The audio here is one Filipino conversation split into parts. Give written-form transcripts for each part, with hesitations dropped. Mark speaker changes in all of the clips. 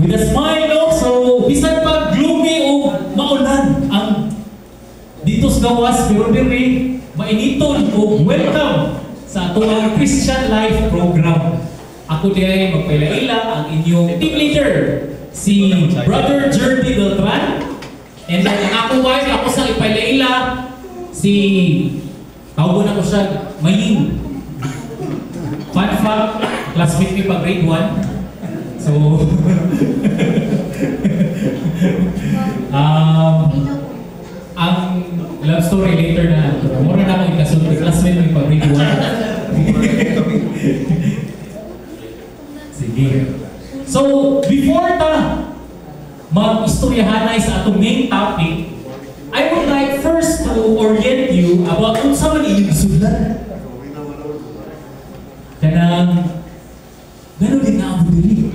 Speaker 1: with a smile, no? So, bisan pa gloomy o maulan ang dito sa gawas, pero diri mainiton o welcome sa atong Christian Life program. Ako diay magpailaila ang inyong team leader, si Brother Jerdy Beltran. And then ako wife, ako sa ipailaila, si tawag na ko siya, Maying. Fun fact, classmate mi pa grade 1. So, ang love story later na, mura na akong ikasunod, classmate mi pa grade 1. Sige. So, before ta mag-istoryahanay sa atong main topic, I would like first to orient you about kung saan man inyong isulat. Kanang, gano'n din na ako dili.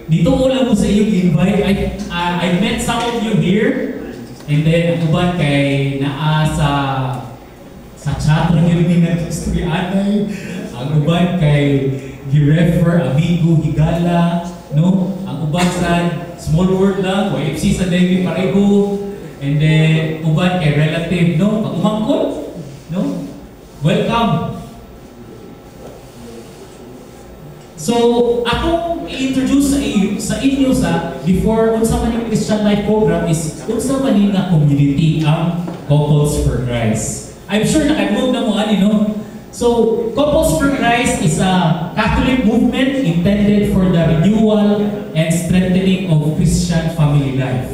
Speaker 1: Dito ko lang mo sa iyong invite. I met some of you here. And then, ako ba kay naa sa chat lang yun din natin istoryahanay. Ang uban kay Girefer, Amigo, Higala, no? Ang uban sa small world lang, YFC sa David Pareho. And then, uban kay relative, no? Pag-umangkot, no? Welcome. So, akong i-introduce sa inyo before unsa man yung Christian Life program is unsa man nga community ang Couples for Christ. I'm sure nakagmog na mo ani, no? So, Couples for Christ is a Catholic movement intended for the renewal and strengthening of Christian family life.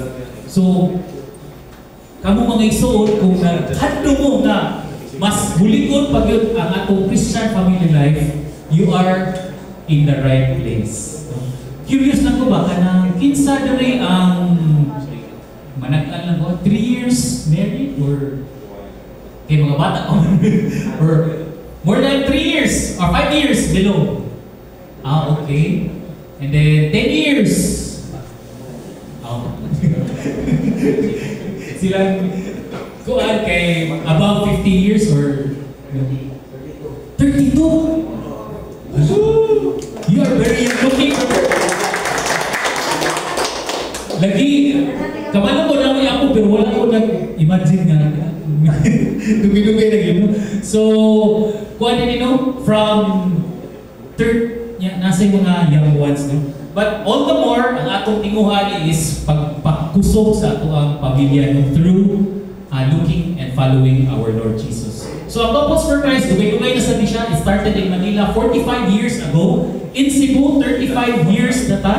Speaker 1: So, kamo mga isuod kung hadto mo na mas buligon pag yun ang atong Christian family life, you are in the right place. Curious lang ko ba kanang kinsa diri ang manag-an lang ko 3 years married or kay mga bata or more than 3 years or 5 years below. Okay. And then 10 years. Silang kuan kay above 50 years or 32. You are very young looking. Lagi, kamala ko lang ako pero wala ko nag-imagine nga. Dumi-dumi na yun. So, kuha din from nasa yung mga young ones. No? But all the more, ang atong tinguhan is pagkusog sa ato ang pamilya through looking and following our Lord Jesus. So, ang Couples for Christ, dugay-dugay na sa siya, it started in Manila 45 years ago. In Cebu, 35 years na ta.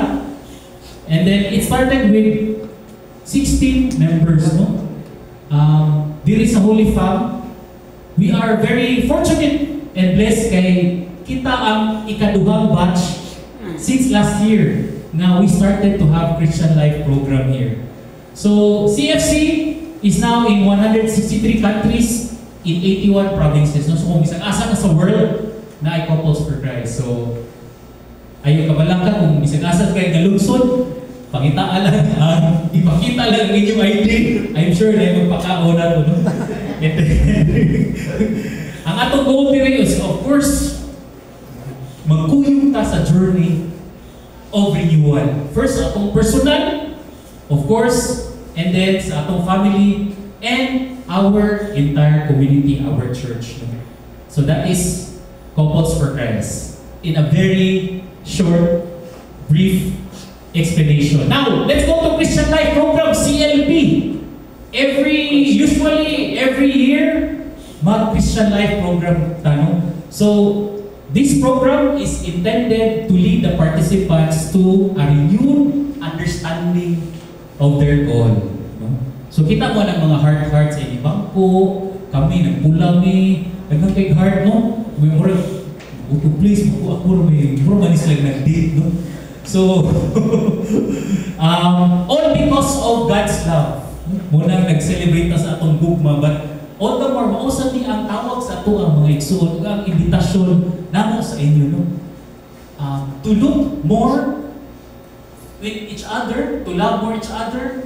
Speaker 1: And then, it started with 16 members, no? Diri sa Holy Fam, we are very fortunate and blessed kay kita ang ikaduhang batch since last year. Now, we started to have Christian Life program here. So, CFC is now in 163 countries in 81 provinces. No? So kung isang asa ka sa world na ay Couples for Christ. So, ayaw ka balang ka kung isang asa kayo galugsod, pakitaan lang, ipakita lang ang inyong ID. I'm sure na yung magpakaon na ito. No? Ang atong goal nila is, of course, magkuyong ta sa journey of renewal. First, atong personal, of course, and then sa atong family, and our entire community, our church. So that is Couples for Christ in a very short, brief explanation. Now, let's go to Christian Life program, CLP. Usually every year, mag-Christian Life program tanong. So, this program is intended to lead the participants to a renewed understanding of their goal. So kita mo ng mga heart sa inibangko, kami nagpula mi, nagkakig heart, no? May mura, please, ako may manis lang nag-date, no? So, all because of God's love. Munang nag-celebrate na sa atong gugma, but all the more, mausan ni ang tawag sa ato ang mga igsuon, ang invitasyon namo sa inyo, no? To look more with each other, to love more each other,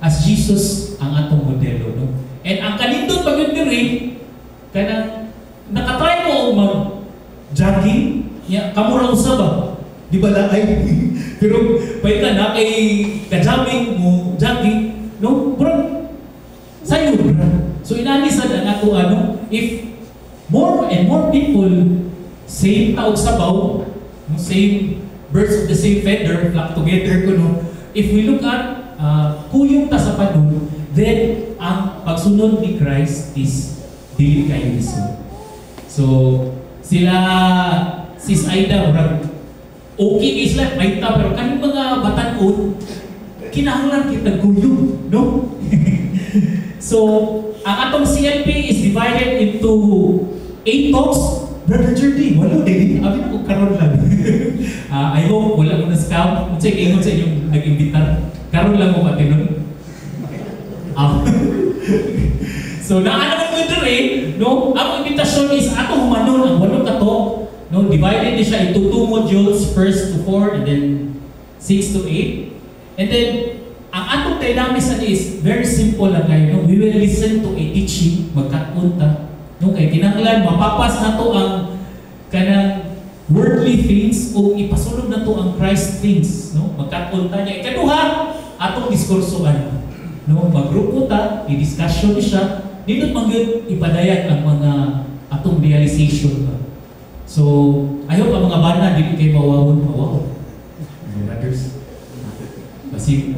Speaker 1: as Jesus ang atong modelo, no? And ang kalindot pag yun diri, kanang nakatry mo mag-jogging, kamura usab ba? Di ba ay Pero paitan na kay kajaming mo jogging, no? Pero sayo bra. So inani sad ang ako if more and more people same taog sabaw, no, same birds of the same feather flock together kuno. If we look at kuyong ta sa padung, then ang pagsunod ni Christ is dili kayo lisod. So sila Sis Aida murag okay is like maita pero kaning mga batan-on kinahanglan kita kuyog, no? So ang atong CLP is divided into 8 talks. Brother Jordy, wala din. Abi na ko karon lang. I hope wala mo na scam. Check ingon sa inyong nag-imbitar. Karon lang mo matinon. So naano mo diri, no? Ang invitation is ato humanon ang walong ka talk, no? Divided din siya into 2 modules, 1 to 4 and then 6 to 8. And then ang atong dynamics is very simple lang kayo, no? We will listen to a teaching, magkakunta. No, kay kinahanglan mapapas nato ang kanang worldly things o ipasulod nato ang Christ things, no? Magkakunta niya. Ikaduha, atong diskursoan. No, magrupo ta, i-discussion siya, dito mangyud ipadayag ang mga atong realization ba. So, I hope ang mga bana dili kay mawawon. Brothers. Kasi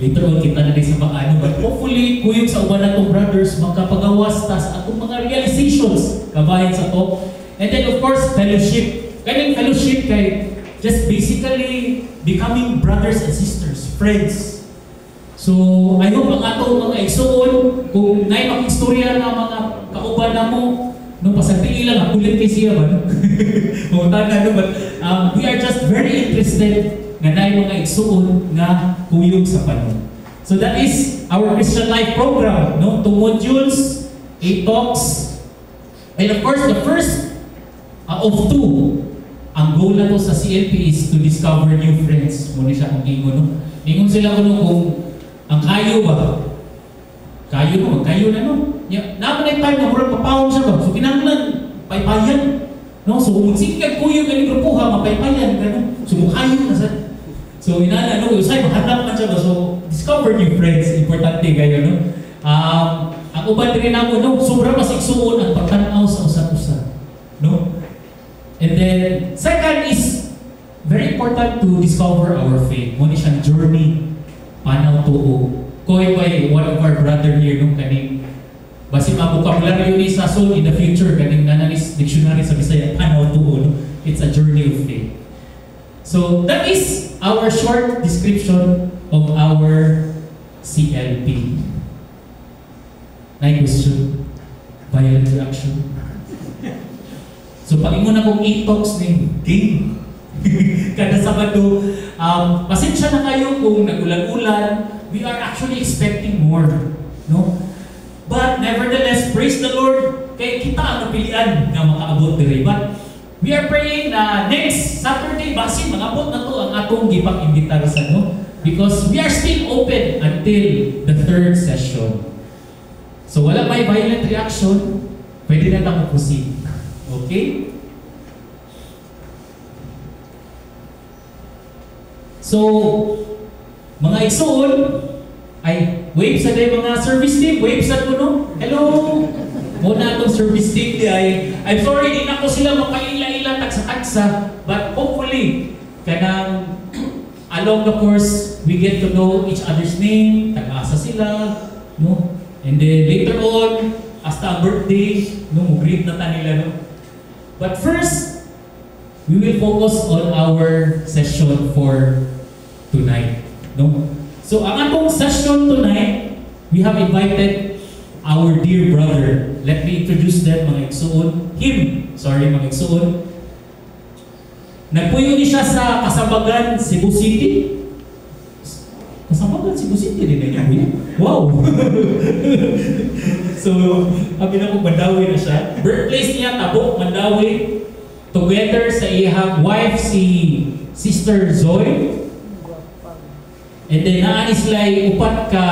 Speaker 1: later on kita na din sa paano, but hopefully kuyog sa uban natong brothers makapagawas ta sa atong mga realizations kabahin sa to. And then of course fellowship. Kaning fellowship kay just basically becoming brothers and sisters, friends. So I hope ang atong mga igsoon kung naay makistorya nga mga kauban namo no pasagdi lang kulit kay siya ba no. But we are just very interested nga naay mga igsuon nga kuyog sa panon. So that is our Christian Life program, no? 2 modules, 8 talks, and of course the first of 2, ang goal na to sa CLP is to discover new friends. Muna siya kung ingon, no? Ingon sila kung ang kayo ba? Kayo na no? Naman ay time na murag papawon siya ba? So kinanglan, paypayan. No? So kung magsikag kuyog ang grupo ha, mapaypayan, gano'n. So kayo na sa so inana no, usay mahanap man siya ba? So discover new friends, importante kayo no. Ang uban diri namo no, sobra mas igsuon ang pagtan-aw sa usa-usa, no. And then second is very important to discover our faith. Mo ni siyang journey panaw tuo. Koy by one of our brother here no kaning basi mga vocabulary ni sa soul in the future kaning nanalis dictionary sa Bisaya panaw tuo no. It's a journey of faith. So that is our short description of our CLP. Next question. Violent reaction. So pag-ingon akong 8 talks ni game. Kada Sabado, pasensya na kayo kung nagulan-ulan. We are actually expecting more, no? But nevertheless, praise the Lord. Kay kita ang napilian nga makaabot diri. But we are praying na next Saturday, basin, mag-abot na to ang atong gipang-imbitar sa no? Because we are still open until the 3rd session. So wala may violent reaction, pwede na tayo proceed. Okay? So, mga igsoon, ay wave sa day mga service team, wave sa kuno. Hello! Muna itong service team di ay, I'm sorry, di na ko sila mapaila-ila tagsa-tagsa, but hopefully, kanang along the course, we get to know each other's name, tag-asa sila, no? And then later on, hasta birthday, no, mag-greet na ta nila, no? But first, we will focus on our session for tonight, no? So, ang atong session tonight, we have invited our dear brother. Let me introduce them, mga igsuon. Mga igsuon. Nagpuyo ni siya sa Kasambagan, Cebu City. Kasambagan, Cebu City din niya. Wow! So, kami na kong Mandawi na siya. Birthplace niya, Tabok, Mandawi. Together sa iyang wife, si Sister Zoe. And then, naani sila upat ka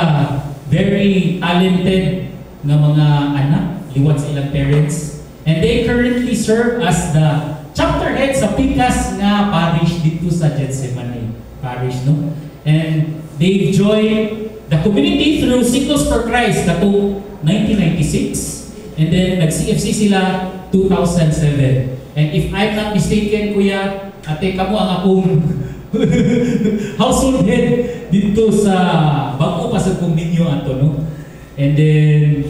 Speaker 1: very talented na mga anak, liwat sa ilang parents. And they currently serve as the chapter head sa Pikas nga parish dito sa Getsemani parish, no? And they joined the community through Signals for Christ katong 1996, and then nag-CFC sila 2007. And if I'm not mistaken, Kuya, ate kamo ang akong household head dito sa bago pa sa ninyo ato, no? And then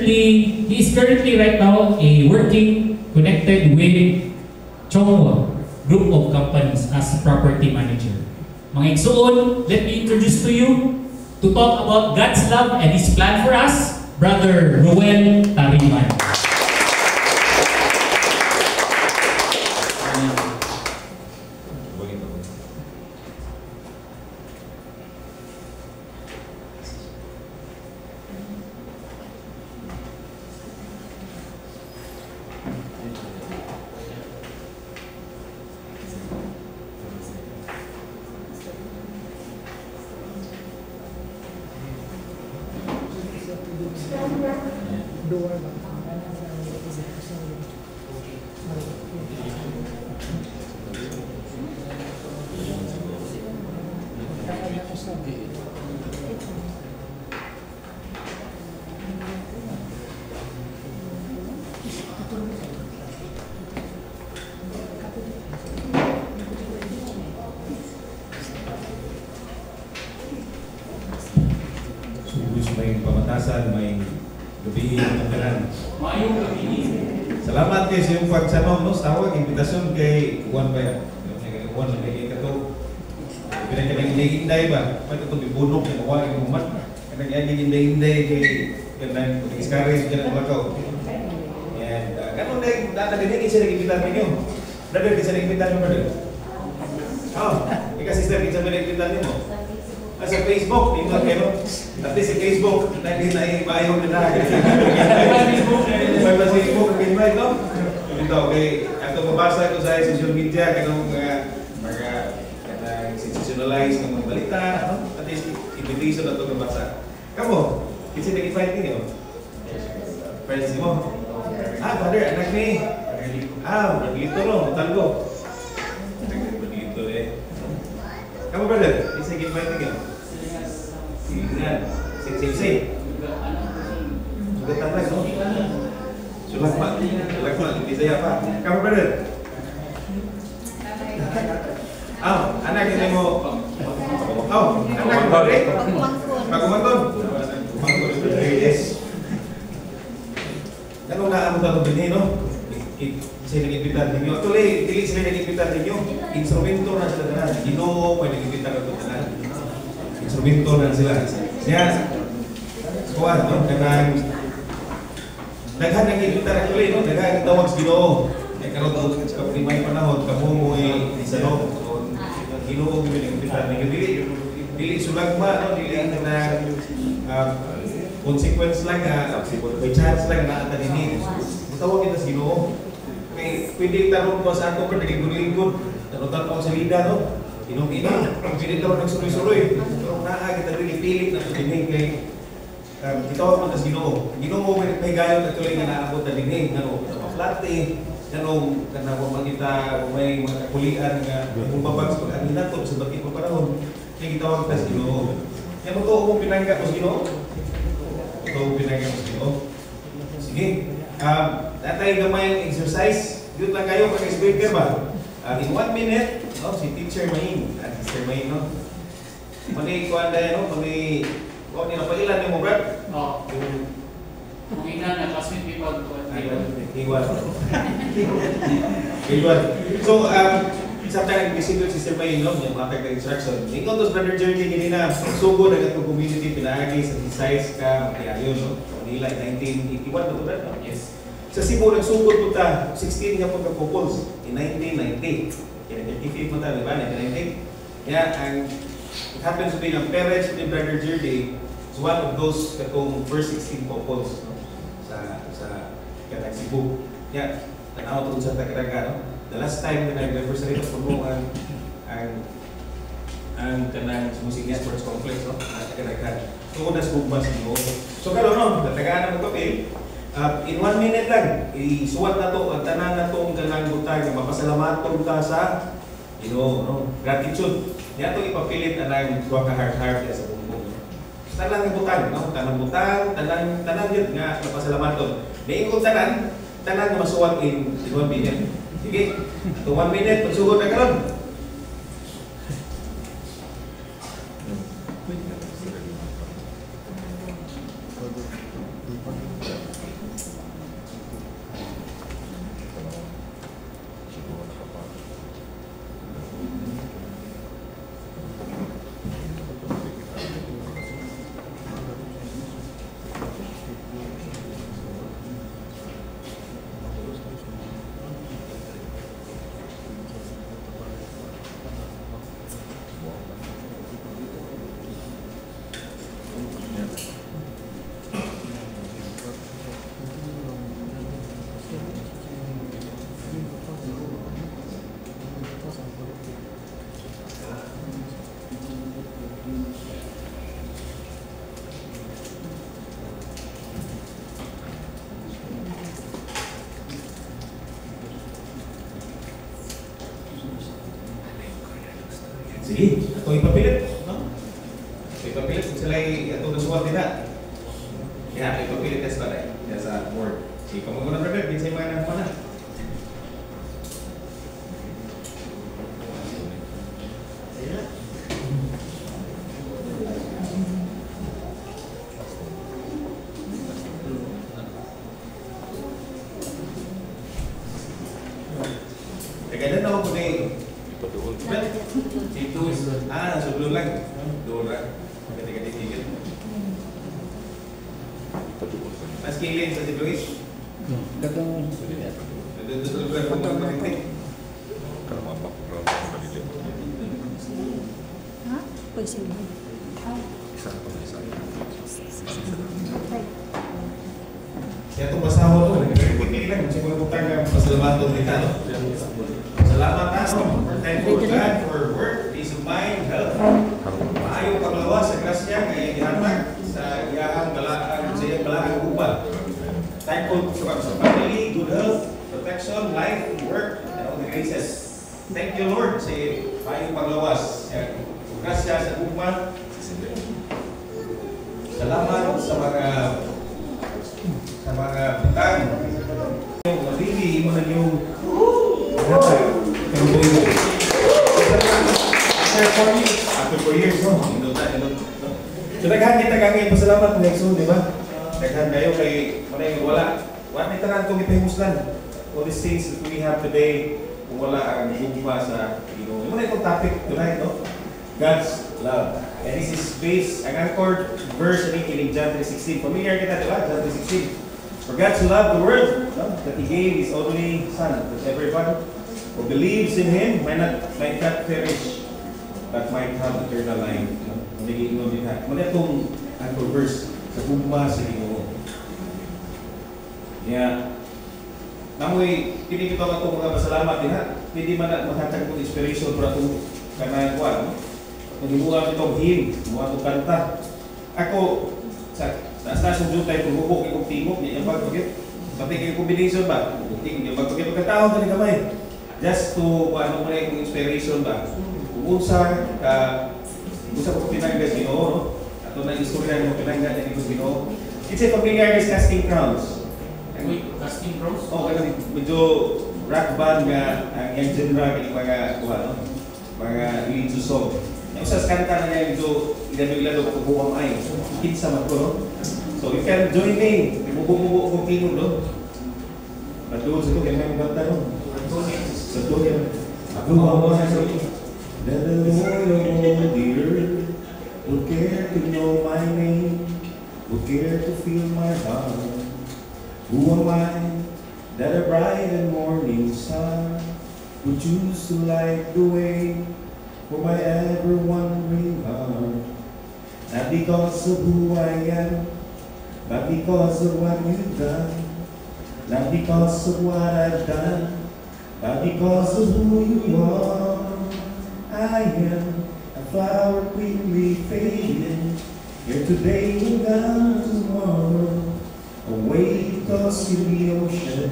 Speaker 1: he is currently right now working connected with Chongwa group of companies as property manager. Mga igsoon, let me introduce to you to talk about God's love and His plan for us, Brother Ruel Tariman.
Speaker 2: May pamatasan, may gabi ng kanan.
Speaker 1: Mayong gabi.
Speaker 2: Salamat kayo sa iyong pagsanom, no? Tawag, imbitasyon kay Juan ba yan? Juan na kay Kato. Pinagkaling-inday ba? Pwede ito bibunok na mawag yung umat. Kanag-inday kay kanang pag-discourage ka ng lakaw. And ganun na yung natadinig siya nag-imbitan ninyo. Brother, kasi nag-imbitan mo, brother? Oh, ikaw sister, kasi nag-imbitan ninyo. Sa Facebook, tingnan kayo. At least sa Facebook, dahil naibayo na sa Facebook, nag-invite, no? Ito, okay. Ito, mabasa ko sa social media, kanong mga sensationalize ng mga balita, no? At least, invitation na ito mabasa. Kamu, kasi nag-invite ninyo? Friends mo? Father, anak ni? Berlito, no? Talgo. Berlito, eh. Kamu, brother? Kasi nag-invite ninyo? Silingan, sip-sip-sip. Sudah tambah, no? Sulak pak, lebih saya apa? Kamu brother? Anak ini mau, anak brother? Pak Kumangkon? Yes. Kan una amo tato bini, no? Saya nag-imbitar ninyo. Actually, dili sila nag-imbitar ninyo. Instrumento na sila tanan. Ginoo, may nag-imbitar na tanan. Instrumento na sila. Siya, kuwan, no? Kanang daghan nag-imbitar actually, no? Daghan tawag sa Ginoo. Karon sa primay panahon, kamo mo isa, no? Ginoo gyud nag-imbitar ninyo. Dili sulagma, no? Dili kanang consequence lang, may chance lang na ata dinhi. Tawag kita sa Ginoo. Pwede tarong ko sa ako, pwede lingkod-lingkod. Tarutan ko sa lida, no? Inom-inom. Pwede tarong nagsuloy-suloy. Pero kita rin ipilit na ito dinig kay kitawag mo sa Ginoo. Ginoo may gayon na tuloy nga naabot na dinig. Ano, ma-flate. Ano, kanang makita, may mga kakulian nga bumabag sa pag-angin nato sa bakit pa panahon. Kaya kitawag kita sa Ginoo. Kaya mo ito kung pinangga mo sa Ginoo. Ito kung pinangga mo sa Ginoo. Sige. Tatay gamay exercise, yun lang kayo pag-speaker ba? In 1 minute, no, si Teacher Main, Sister Main, no? Mani ko anda no, mani ko ni napailan ni mo brad?
Speaker 1: Oh. Kung ina na classmate people ko.
Speaker 2: Iwan. So, sometimes nag-visit si Sister Main, no, yung matag na instruction. Ikaw to Brother Jerry hindi na sugo na itong community pinahagi sa size ka makiayo, no? Manila 1981 ba ito brad? Yes. Sa Cebu, nagsugod po ta, 16 nga pagka-couples in 1990. Kaya nag-35 mo ta, di ba? 1990. Kaya, it happens to be ang parents ni Brother Jerdy is one of those katong first 16 couples, no? Sa Katag Cebu. Kaya, tanaw ito sa Takaraga, no? The last time na nag-anniversary na puno ang kanang Music Sports Complex, no? Takaraga. Tungkol na sa Bugmas, no? So, karon no? Natagaan na mo kapil. In 1 minute lang, isuwat na to, ang tanan na to, ang ganang butay, nga mapasalamaton ka sa, no, gratitude. Yan itong ipapilit ang duwa ka heart-heart sa bumbong. Tanang butang, no? Tanang butang, tanang yun nga, mapasalamaton. May ikot tanan na masuwat in 1 minute. Sige, ito 1 minute, magsugod na karon. Sige, ito ipapilit, no? Ito ipapilit, kung sila ito nasuwat nila. Kaya, ipapilit test pa rin. Kaya sa board. Sige, kung mag-unang brother, binsay mga nang pana. Kaya na ako po na sebelum lang. Doon lang. Ketika ditigil. Mas kilin sa Luis.
Speaker 3: Datang
Speaker 2: Itu lugar pembuat politik.
Speaker 4: Kalau apa program politik?
Speaker 5: Hah? Posible.
Speaker 4: Bisa bisa.
Speaker 2: Saya tuh pasahol tuh, ini lang masih boleh bukan yang pasalamatan kita no. Salamat ano, thankful God for work, peace of mind, health. Maayong paglawas sa grasya nga gihatag sa iyahang galaan sa iyang galaan uban. Thankful sa family, good health, protection, life, work, and all the graces. Thank you Lord sa maayong paglawas sa grasya sa uban. Salamat sa mga butang. Yung mabili mo na yung after 4 years, no? So, naghan kita kami pasalamat ng Exo, di ba? Naghan kayo kay manay wala. Wala na tanan kung ipahimuslan. All these things that we have today, kung wala ang gugma sa Ginoo. Yung muna itong topic tonight, no? God's love. And this is based, ang anchored verse in John 3:16. Familiar kita, di ba? John 3:16. For God so loved the world, no? That He gave His only Son, that everyone who believes in Him might not perish, but might have eternal life. Naging din ha. Muna itong anchor verse sa gugma sa Ginoo. Yeah. Namoy, pili kita ka itong mga pasalamat din ha. Pwede man na maghatag itong inspiration para itong kanang kuwan. Kung hibukan itong hymn, mga itong kanta. Ako, sa taas-taas ng jutay, kung hubok ikong tingog, niya yung pagpagit. Pati kayo combination ba? Yung pagpagit, pagkataon ka ni kamay. Just to, ano mo na yung inspiration ba? Kung usa ko pinanggas Ginoo, no? Ato na istorya ng pinanggas ng Ginoo. It's a familiar is Casting Crowns.
Speaker 1: Casting Crowns?
Speaker 2: Oo, kasi medyo rock band nga ang yung genre ng mga kuha, no? Mga religious song. Yung sa kanta na niya medyo ilalo-ilalo ko buwang ay. Kinsa man ko, no? So you can join me. Ibububo kong tingog, no? Patuloy sa ito, kaya may kanta, no? Sa ito, yan. Ako mo na sa ito. That the Lord of all the earth will care to know my name, will care to feel my heart. Who am I that a bright and morning star would choose to light the way for my ever wandering heart? Not because of who I am, but because of what you've done. Not because of what I've done, but because of who you are. I am a flower quickly fading, here today and gone tomorrow. A wave tossed in the ocean,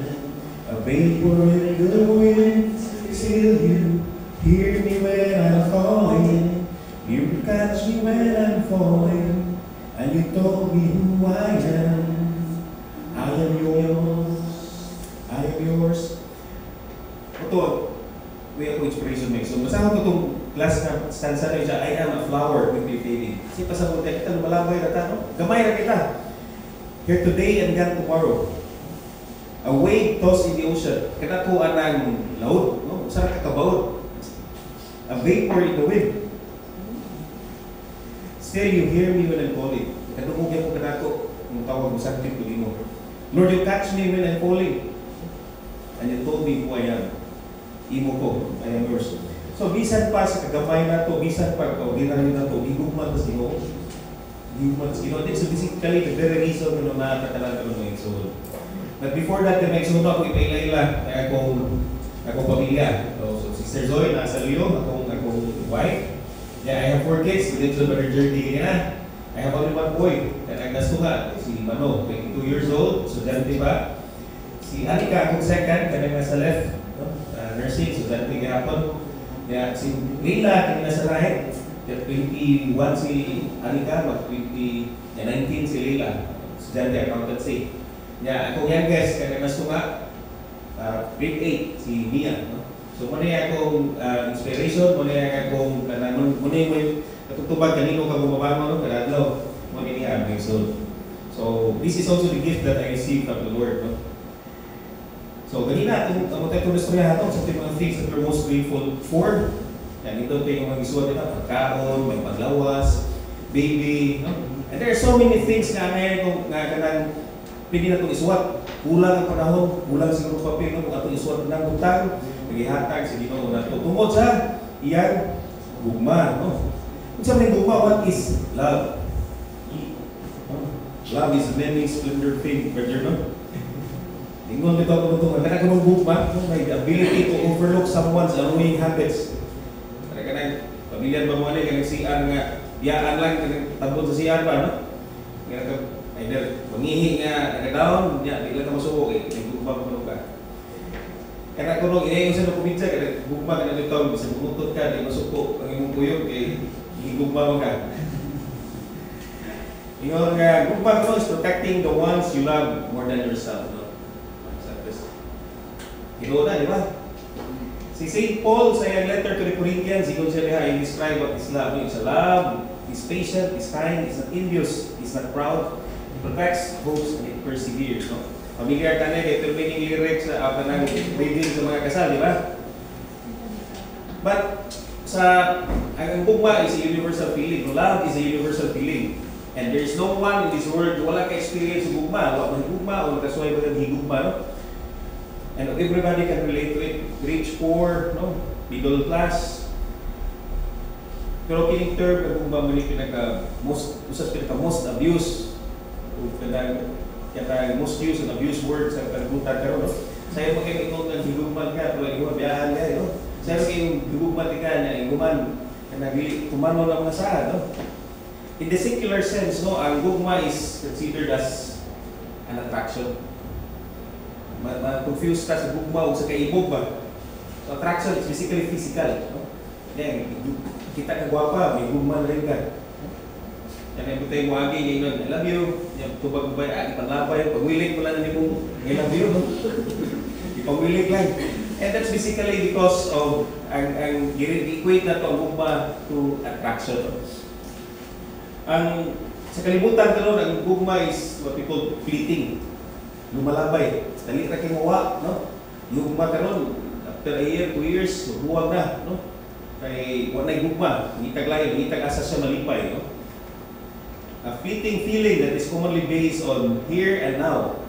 Speaker 2: a vapor in the wind. Still you hear me when I'm falling. You catch me when I'm falling. And you told me who I am. I am yours. I am yours. Ito, may ako inspiration may. So, masahan ko itong last na stanza na siya, I am a flower with me fading. Kasi pasabot na kita, lumalabay na ta, no? Gamay na kita. Here today and gone tomorrow. A wave tossed in the ocean. Kanakuan ng laut, no? Sarap kakabawot. A vapor in the wind. Still you hear me when I'm calling. Kadungugyan ko kanako, kung tawag mo sa akin ko mo. Lord, you catch me when I'm falling. And you told me who I am. Imo ko, I am yours. So, bisan pa sa kagamay na to, bisan pa kauginarin na to, higugman tas Ginoo. Higugman tas Ginoo. So, basically, the very reason na nakakatalan ka ng mga soul. But before that, the next one ako ipailayla na akong pamilya. So, Sister Zoe, nasa Leo, akong wife. Yeah, I have 4 kids. We did the better journey na. I have only 1 boy. At ang nastuha, si Mano, 22 years old. So, dati ba? Si Anika, akong second, kanina sa left. No? Nursing, so dati gahapon. Yeah, si Leila, kanina sa right. 21 si Anika, mag-19 si Leila. So, dati accountancy. Yeah, akong youngest, kanina nastuha. Grade 8, si Mia. No? So, muna yung akong inspiration, muna yung akong, muna yung katutubag kanino ka bumabama, no? Kadadlaw, muna yung aming soul. So, this is also the gift that I received from the Lord, no? So, ganina, ang tayo na storya natin, sa mga things that we're most grateful for. Yan, ito tayo yung mga isuwa nila, pagkaon, may paglawas, baby, no? And there are so many things na ngayon nga kanang pwede na itong isuwat. Kulang ang panahon, kulang siguro papel, no? Kung atong isuwat ng utang, naghihatag sa Ginoo na ito. Tungkol sa iyan, gugma, no? Kung sa mga gugma, what is love? Love is many splendor thing, brother, no? Ingon dito ako ito, kaya ka mong gugma, no? May ability to overlook someone's annoying habits. Kaya ka na, pamilyan ba mo na, kaya nagsiyan nga, biyaan lang, tabon sa siyan ba, no? Kaya ka, either, mangihi nga, nag-down, di lang ka masuko, eh, may gugma mo ka. Kaya kung inayon sa nakumitsa, kaya gugma ka na dito, bisa bumutot ka, di masuko, ang imong puyog, kaya gugma mo ka. Yung gugma ko is protecting the ones you love more than yourself. No? Ito na, di ba? Si St. Paul sa iyang letter to the Corinthians, he describe what is love. It's a love, it's patient, it's kind, it's not envious, it's not proud, it protects, hopes, and it perseveres. No? Familiar ka na, ito yung meaning lyrics na after ng reading sa mga kasal, di ba? But, ang gugma is a universal feeling. Love is a universal feeling. And there is no one in this world wala ka-experience sa gugma. Wala ka gugma, o nakasway ba ng higugma, no? And everybody can relate to it. Rich, poor, no? Middle class. Pero kining term na gugma mo most abuse. Kaya most used and abused words ang kalibutan ka, no? Sa'yo mo kayo ikong higugman ka, pero iwabiyahan ka, no? Sa'yo kayong higugman ka na iguman, tumano ng mga saan, no? In the secular sense, no, ang gugma is considered as an attraction. Ma-confuse ka sa gugma o sa kaibog ba? So, attraction is basically physical. No? Yan, kita ka gwapa, may gugma na rin ka. Yan ay butay mo agi, ngayon, I love you. Yan, tubag-ubay, ipanglapay, pagwilig mo lang na mo, I love you, no? Ipagwilig lang. And that's basically because of, ang equate na to, ang gugma to attraction. Sa kalibutan ka nun, ang gugma is what we call fleeting. Lumalabay. Dali na kinuha, no? Yung gugma ka nun, after a year, 2 years, buwag na, no? Kaya wala na gugma, ngitag-layo, ngitag-asa siya malipay, no? A fleeting feeling that is commonly based on here and now.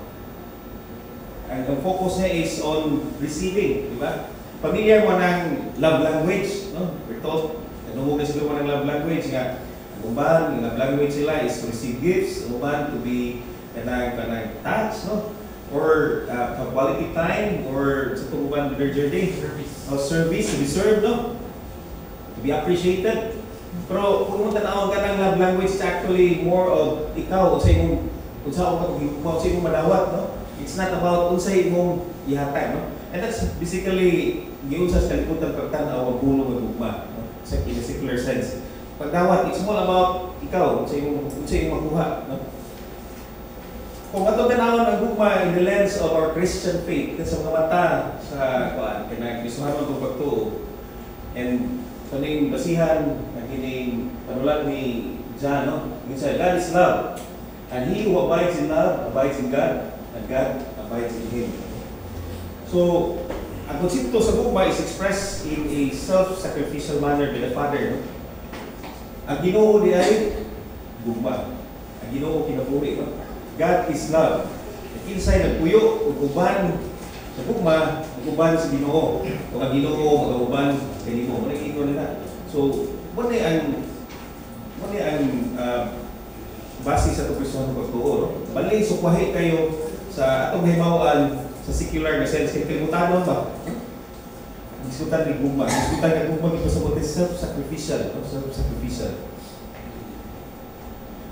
Speaker 2: Ang focus niya is on receiving, di ba? Familiar mo ng love language, no? We're taught, nanuhugas ko mo ng love language nga, uban, yung language nila is to receive gifts, uban to be kanang touch, no? Or quality time, or sa uban their journey, or service, to be served, no? To be appreciated. Pero kung mo tanawag ka ng love language, it's actually more of ikaw, sa imong kung saan ako kung sa imong madawat, no? It's not about unsay imong ihatag, no? And that's basically giunsa sa kalibutan pagtan-aw ang puno ng gugma, no? Sa in a secular sense. Pagdawat, it's all about ikaw, unsay imong makuha, no? Kung ato tanawon ang gugma in the lens of our Christian faith, sa mga mata sa kuan kanang gisuhan ko pagtuo, and kaning basihan ang kining panulat ni John, no? Minsan, God is love, and he who abides in love abides in God, and God abides in him. So, ang konsepto sa gugma is expressed in a self-sacrificial manner by the Father, no? Ang Ginoo di ay gugma. Ang Ginoo kinabuhi, no? God is love. Kinsay nagpuyo ug uban sa gugma, uban sa Ginoo. Ug ang Ginoo mag-uban sa Ginoo. Mo nakita nila. So, mo ni ang base sa tubuson ng pagtuo, no? Bali sukwahi kayo sa atong himawan sa secular na sense kay kalibutan ba? Diskutan ni gugma, diskutan ni gugma ito sa mga self-sacrificial, no? Self-sacrificial.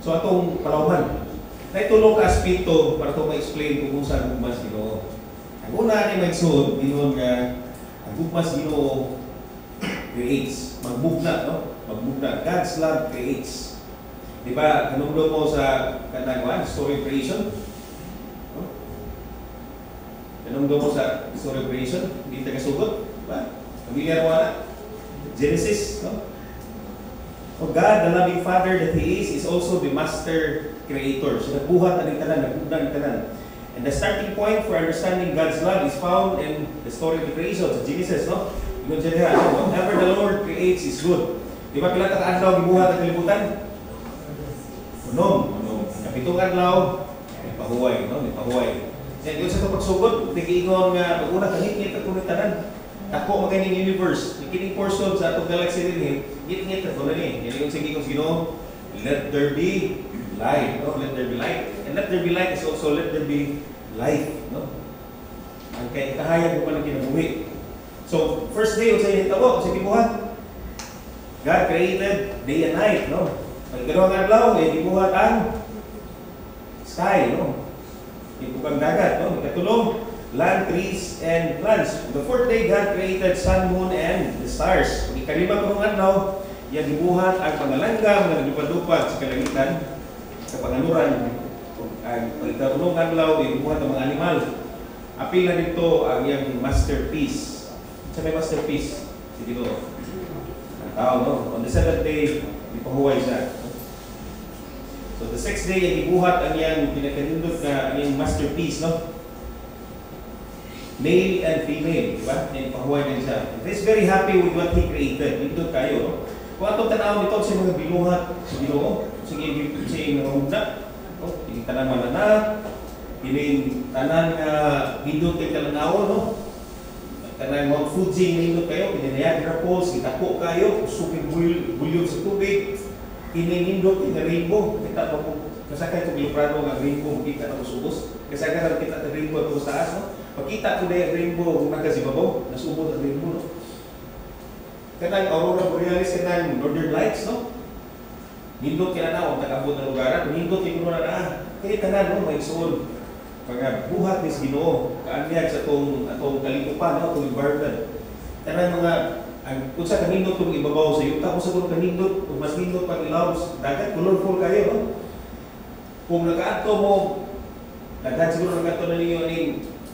Speaker 2: So atong palawhan, na itulong ka aspekto para ito ma-explain kung saan ang gugmas Ginoo. Ang una ni maigsoon, Ginoo nga ang gugmas Ginoo creates, magbugna, no? Magbugna. God's love creates. Di ba, kanungdo mo sa kanang story of creation? No? Kanungdo mo sa story of creation? Hindi taga-sugot? Diba? Familiar mo na? Genesis, no? O God, the loving Father that He is also the Master Creator. So nagbuhat ang tanan, nagbugna ang tanan. And the starting point for understanding God's love is found in the story of the creation, sa Genesis, no? Yun siya, whatever the Lord creates is good. Di ba pila ka-adlaw gibuhat ang kalibutan? Unom. Kapitong adlaw, may pahuway, no? May pahuway. Yan, yun sa ito pagsugod, nagiingon nga, pag-una, kahit-ngit at kunitanan. Tako maganing universe. Ikining portion sa atong galaxy rin, ngit-ngit at kunitanan. Yan yung sige kong Ginoo, let there be light, no? Let there be light. And let there be light is also let there be life, no? Ang kaya kahayag mo pa ng kinabuhi. So, first day, sa initawo, sa gibuhat. God created day and night, no? Pagkadawang adlaw, gibuhat ang sky, no? Gibuhat dagat, no? Ikatulong, land, trees, and plants. The fourth day, God created sun, moon, and the stars. Pag ikalima ko ng adlaw, yan gibuhat ang pangalanggam na nagdupad-dupad sa kalangitan, sa pangaluran. Ang pagkatulong adlaw, gibuhat ang mga animal. Apila dito ang iyang masterpiece. Sa may masterpiece, si Ginoo. Ang tao, no? On the seventh day, ipahuway siya. So the sixth day, ibuhat ang iyang pinakanindot na ang iyang masterpiece, no? Male and female, di ba? Ipahuway din siya. He's very happy with what He created. Nindot kayo, no? Kung atong tanawin ito sa mga binuhat sa Ginoo, sige mga mugna, no? Yung tanang manana, yung tanan nga hindot kay talangaw, no? Kanang Mount Fuji nindot kayo, Niagara Falls, gitako kayo, usupin bulyon sa tubig, nindot yung rainbow. Kita pa po, kasakay itong librado ng rainbow, makita na usubos. Kasakay kita ng rainbow at sa taas, no? Pagkita ko na yung rainbow, kung nagkasibabaw, nasubot ang rainbow, no? Kanang Aurora Borealis, kanang Northern Lights, no? Nindot kaya na, kung nakabot na lugar, nindot yung muna na, kaya tanan, no? May soul. Pag buhat ni Ginoo, kaanyag sa atong kalikupan, no? Atong environment. Kanang mga, kung sa kanindot kung ibabaw sa yuta, kung sa kung kanindot, kung mas nindot pag ilaw, dagat, colorful kayo, no? Kung nag-ato mo, dagat siguro nag-ato na ninyo aning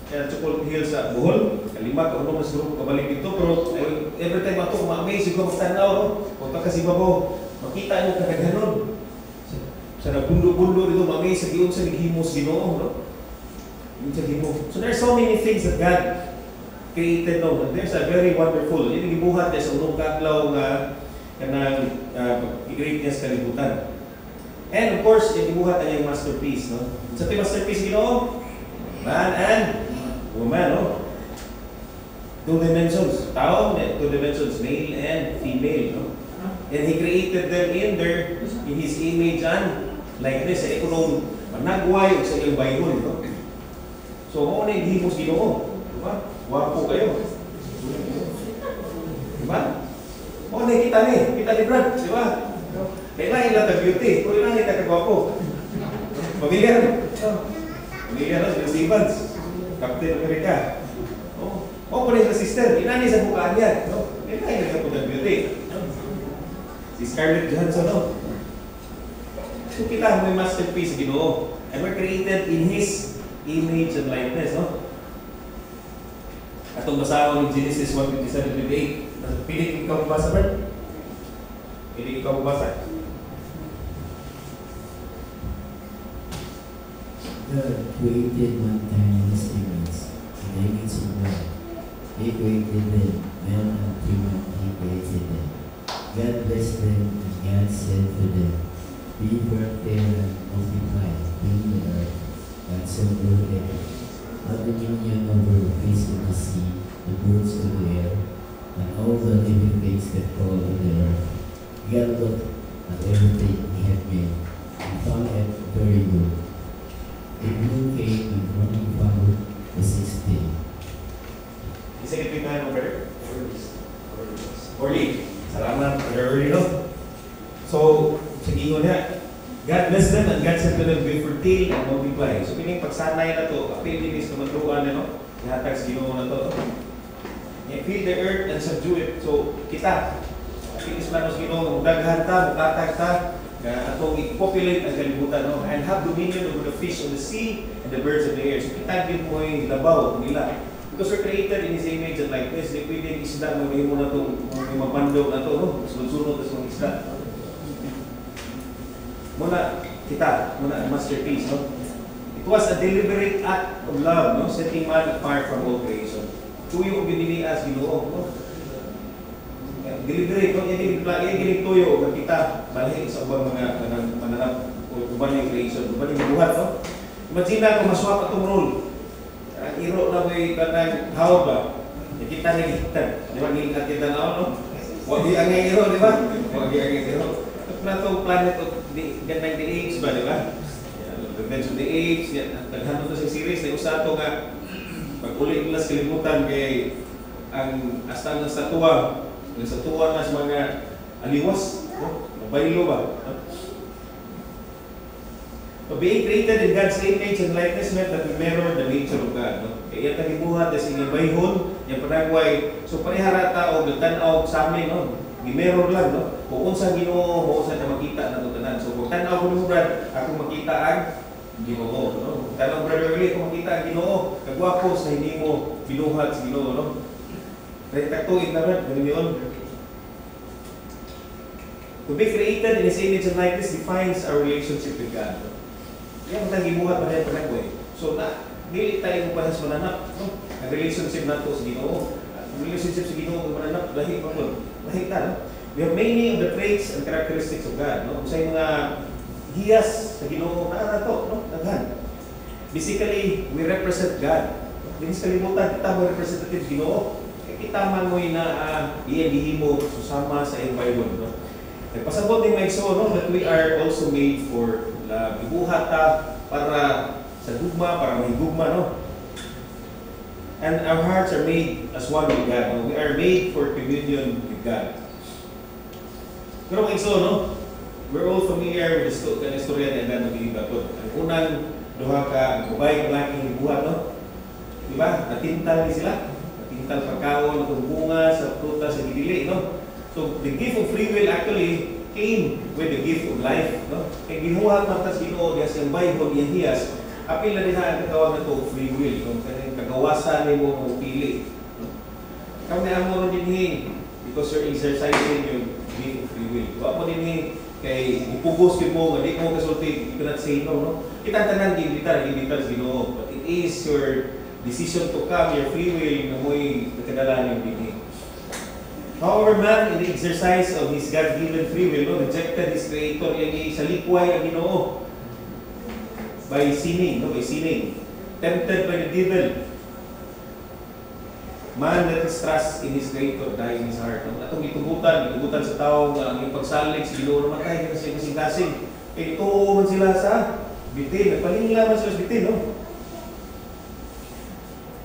Speaker 2: Chocolate Hill sa Bohol, kalima ka mas siguro kabalik dito, pero every time ato, ma-amaze, siguro magtanaw, no? Kung kakasibabaw, makita mo kadaghanon. Sa nagbundo-bundo dito, ma-amaze, sa giyon sa naghimos Ginoo, no? So there's so many things that God created, no? And there's a very wonderful. Yung gibuhat sa unong kadlaw nga kanang i-create niya sa kalibutan. And of course, yung gibuhat ay yung masterpiece, no? Sa ito masterpiece, Ginoo, man and woman, no? Two dimensions. Tao, two dimensions, male and female, no? And He created them in His image and likeness. Sa ikunong managway sa iyong Bible, no? So, mo na yung himos Ginoo. Diba? Wapo kayo. Diba? Mo na kita ni. Kita ni Brad. Diba? Kailangan lang beauty. Kung ilang kita kagwapo. Familiar? Pamilya na, si Evans. Captain America. O po rin sa sister, inani sa bukaan yan. Inani sa bukaan beauty. Si Scarlett Johansson, no? So kita may masterpiece, Ginoo. And we're created in His image and likeness, no? Atong basahon ng Genesis 1:27-28. Pili ikaw mabasa, Bert? Pili ikaw mabasa.
Speaker 5: God created mankind in His image, in the image of God. He created them, male and female, He created them. God blessed them, and God said to them, be fertile and multiply, fill the earth, and subdue it. Have dominion over the fish of the sea, the birds of the air, and all the living things that crawl on the earth. God looked at everything He had made, and found it very good. Evening came and morning followed the sixth day.
Speaker 2: Isa kita tayo mo, Brother? Orly. Salamat, Brother Orly, no? So, sa gingon niya, God bless them and God said to them, be fertile and multiply. So, pining pagsanay na to, apilinis na matluan na, no? Ihatag sa ginoo na to. Fill the earth and subdue it. So, kita, apilis na sa ginoo, daghan ta, mukatag ta, atong i-populate ang kalibutan, no? And have dominion over the fish of the sea and the birds of the air. So, kita din mo yung labaw nila. Because we're created in His image and likeness, di pwede isda mo na itong mga pandog na ito, no? Sunod-sunod sa mga isda. Muna, ang masterpiece, no? It was a deliberate act of love, no? Setting man apart from all creation. Tuyo ang binilias, Ginoo, no? Deliberate, no? Yan giling tuyo, na kita, balik sa ubang mga mananap, o uban yung creation, uban yung buhat, no? Imagine na kung maswap atong role. Ang iro na may kanang hawag ba? Kita na gitan. Di ba, ngilingat kita na ako, no? Huwag di ang iro, di ba? Huwag di ang iro. Ito na itong planet of ganang the age ba, di ba? Revenge of the Age, naghanap na sa series, na usa ito nga, pag-uli nila sa kalimutan kay ang hasta ng statua na sa mga aliwas, no? Mabaylo ba? So being created in God's image and likeness meant that we mirror the nature of God. No? Kaya yung tagibuhat na siya bayhon, yung panagway, so parihara tao, nagtanaw sa amin, no? Gi-mirror lang, no? Kung sa Ginoo, kung sa na makita na ito tanan. So kung tanaw ko ni Brad, ako makita ang Ginoo. No? Tanaw Brother Willie, kung makita ang Ginoo, kagwapo sa hindi mo binuhat sa Ginoo. No? Rektaktuin na Brad, ganun yun. To be created in His image and likeness defines our relationship with God. No? Yan ang gibuhat pa rin panagway. So na, dili tayo mo pa sa mananap. No? Ang relationship nato sa Ginoo. Ang relationship sa Ginoo ng mananap, lahi pa mo. Lahi ka, no? We have many of the traits and characteristics of God. No? Sa mga hiyas sa Ginoo na to, no? Daghan. Basically, we represent God. Din sa kalibutan, kita mo representative Ginoo. Kita man mo na iyan gihimo susama sa environment. No? Nagpasabot ni Mike So, no? That we are also made for ibuhat ta para sa gugma, para may gugma, no? And our hearts are made as one with God. No? We are made for communion with God. Pero Mike So, no? We're all familiar with the istorya ni Adan ng Batot. Ang unang duha ka, ang kubay, ang laking ibuhat, no? Diba? Natintal ni sila. Natintal pagkaon, itong bunga, sa prutas, sa gidili, no? So, the gift of free will actually came with the gift of life, no? Kaya ginuhat man tas Ginoo diha sa Bible iyang hiyas, apil na din ang tawag nato free will, no? Kaya kagawasan nimo mo pili, no? Kami amo din because you're exercising your gift of free will. Wa mo din kay ipugos gid mo nga di mo kasulti, you cannot say no, no? Kita tanan gibitar sa Ginoo, but it is your decision to come, your free will na mo'y nakadalan yung bigay. However, man, in the exercise of his God-given free will, no, rejected his Creator, yung sa likway ang Ginoo by sinning, no, by sinning, tempted by the devil. Man that is trust in his Creator, die in his heart. No? Atong itugutan sa tao nga ang pagsalig sa Ginoo namatay kasi kasing-kasing. Kaya ituo man sila sa bitin, nagpalingla man sila sa bitin, no?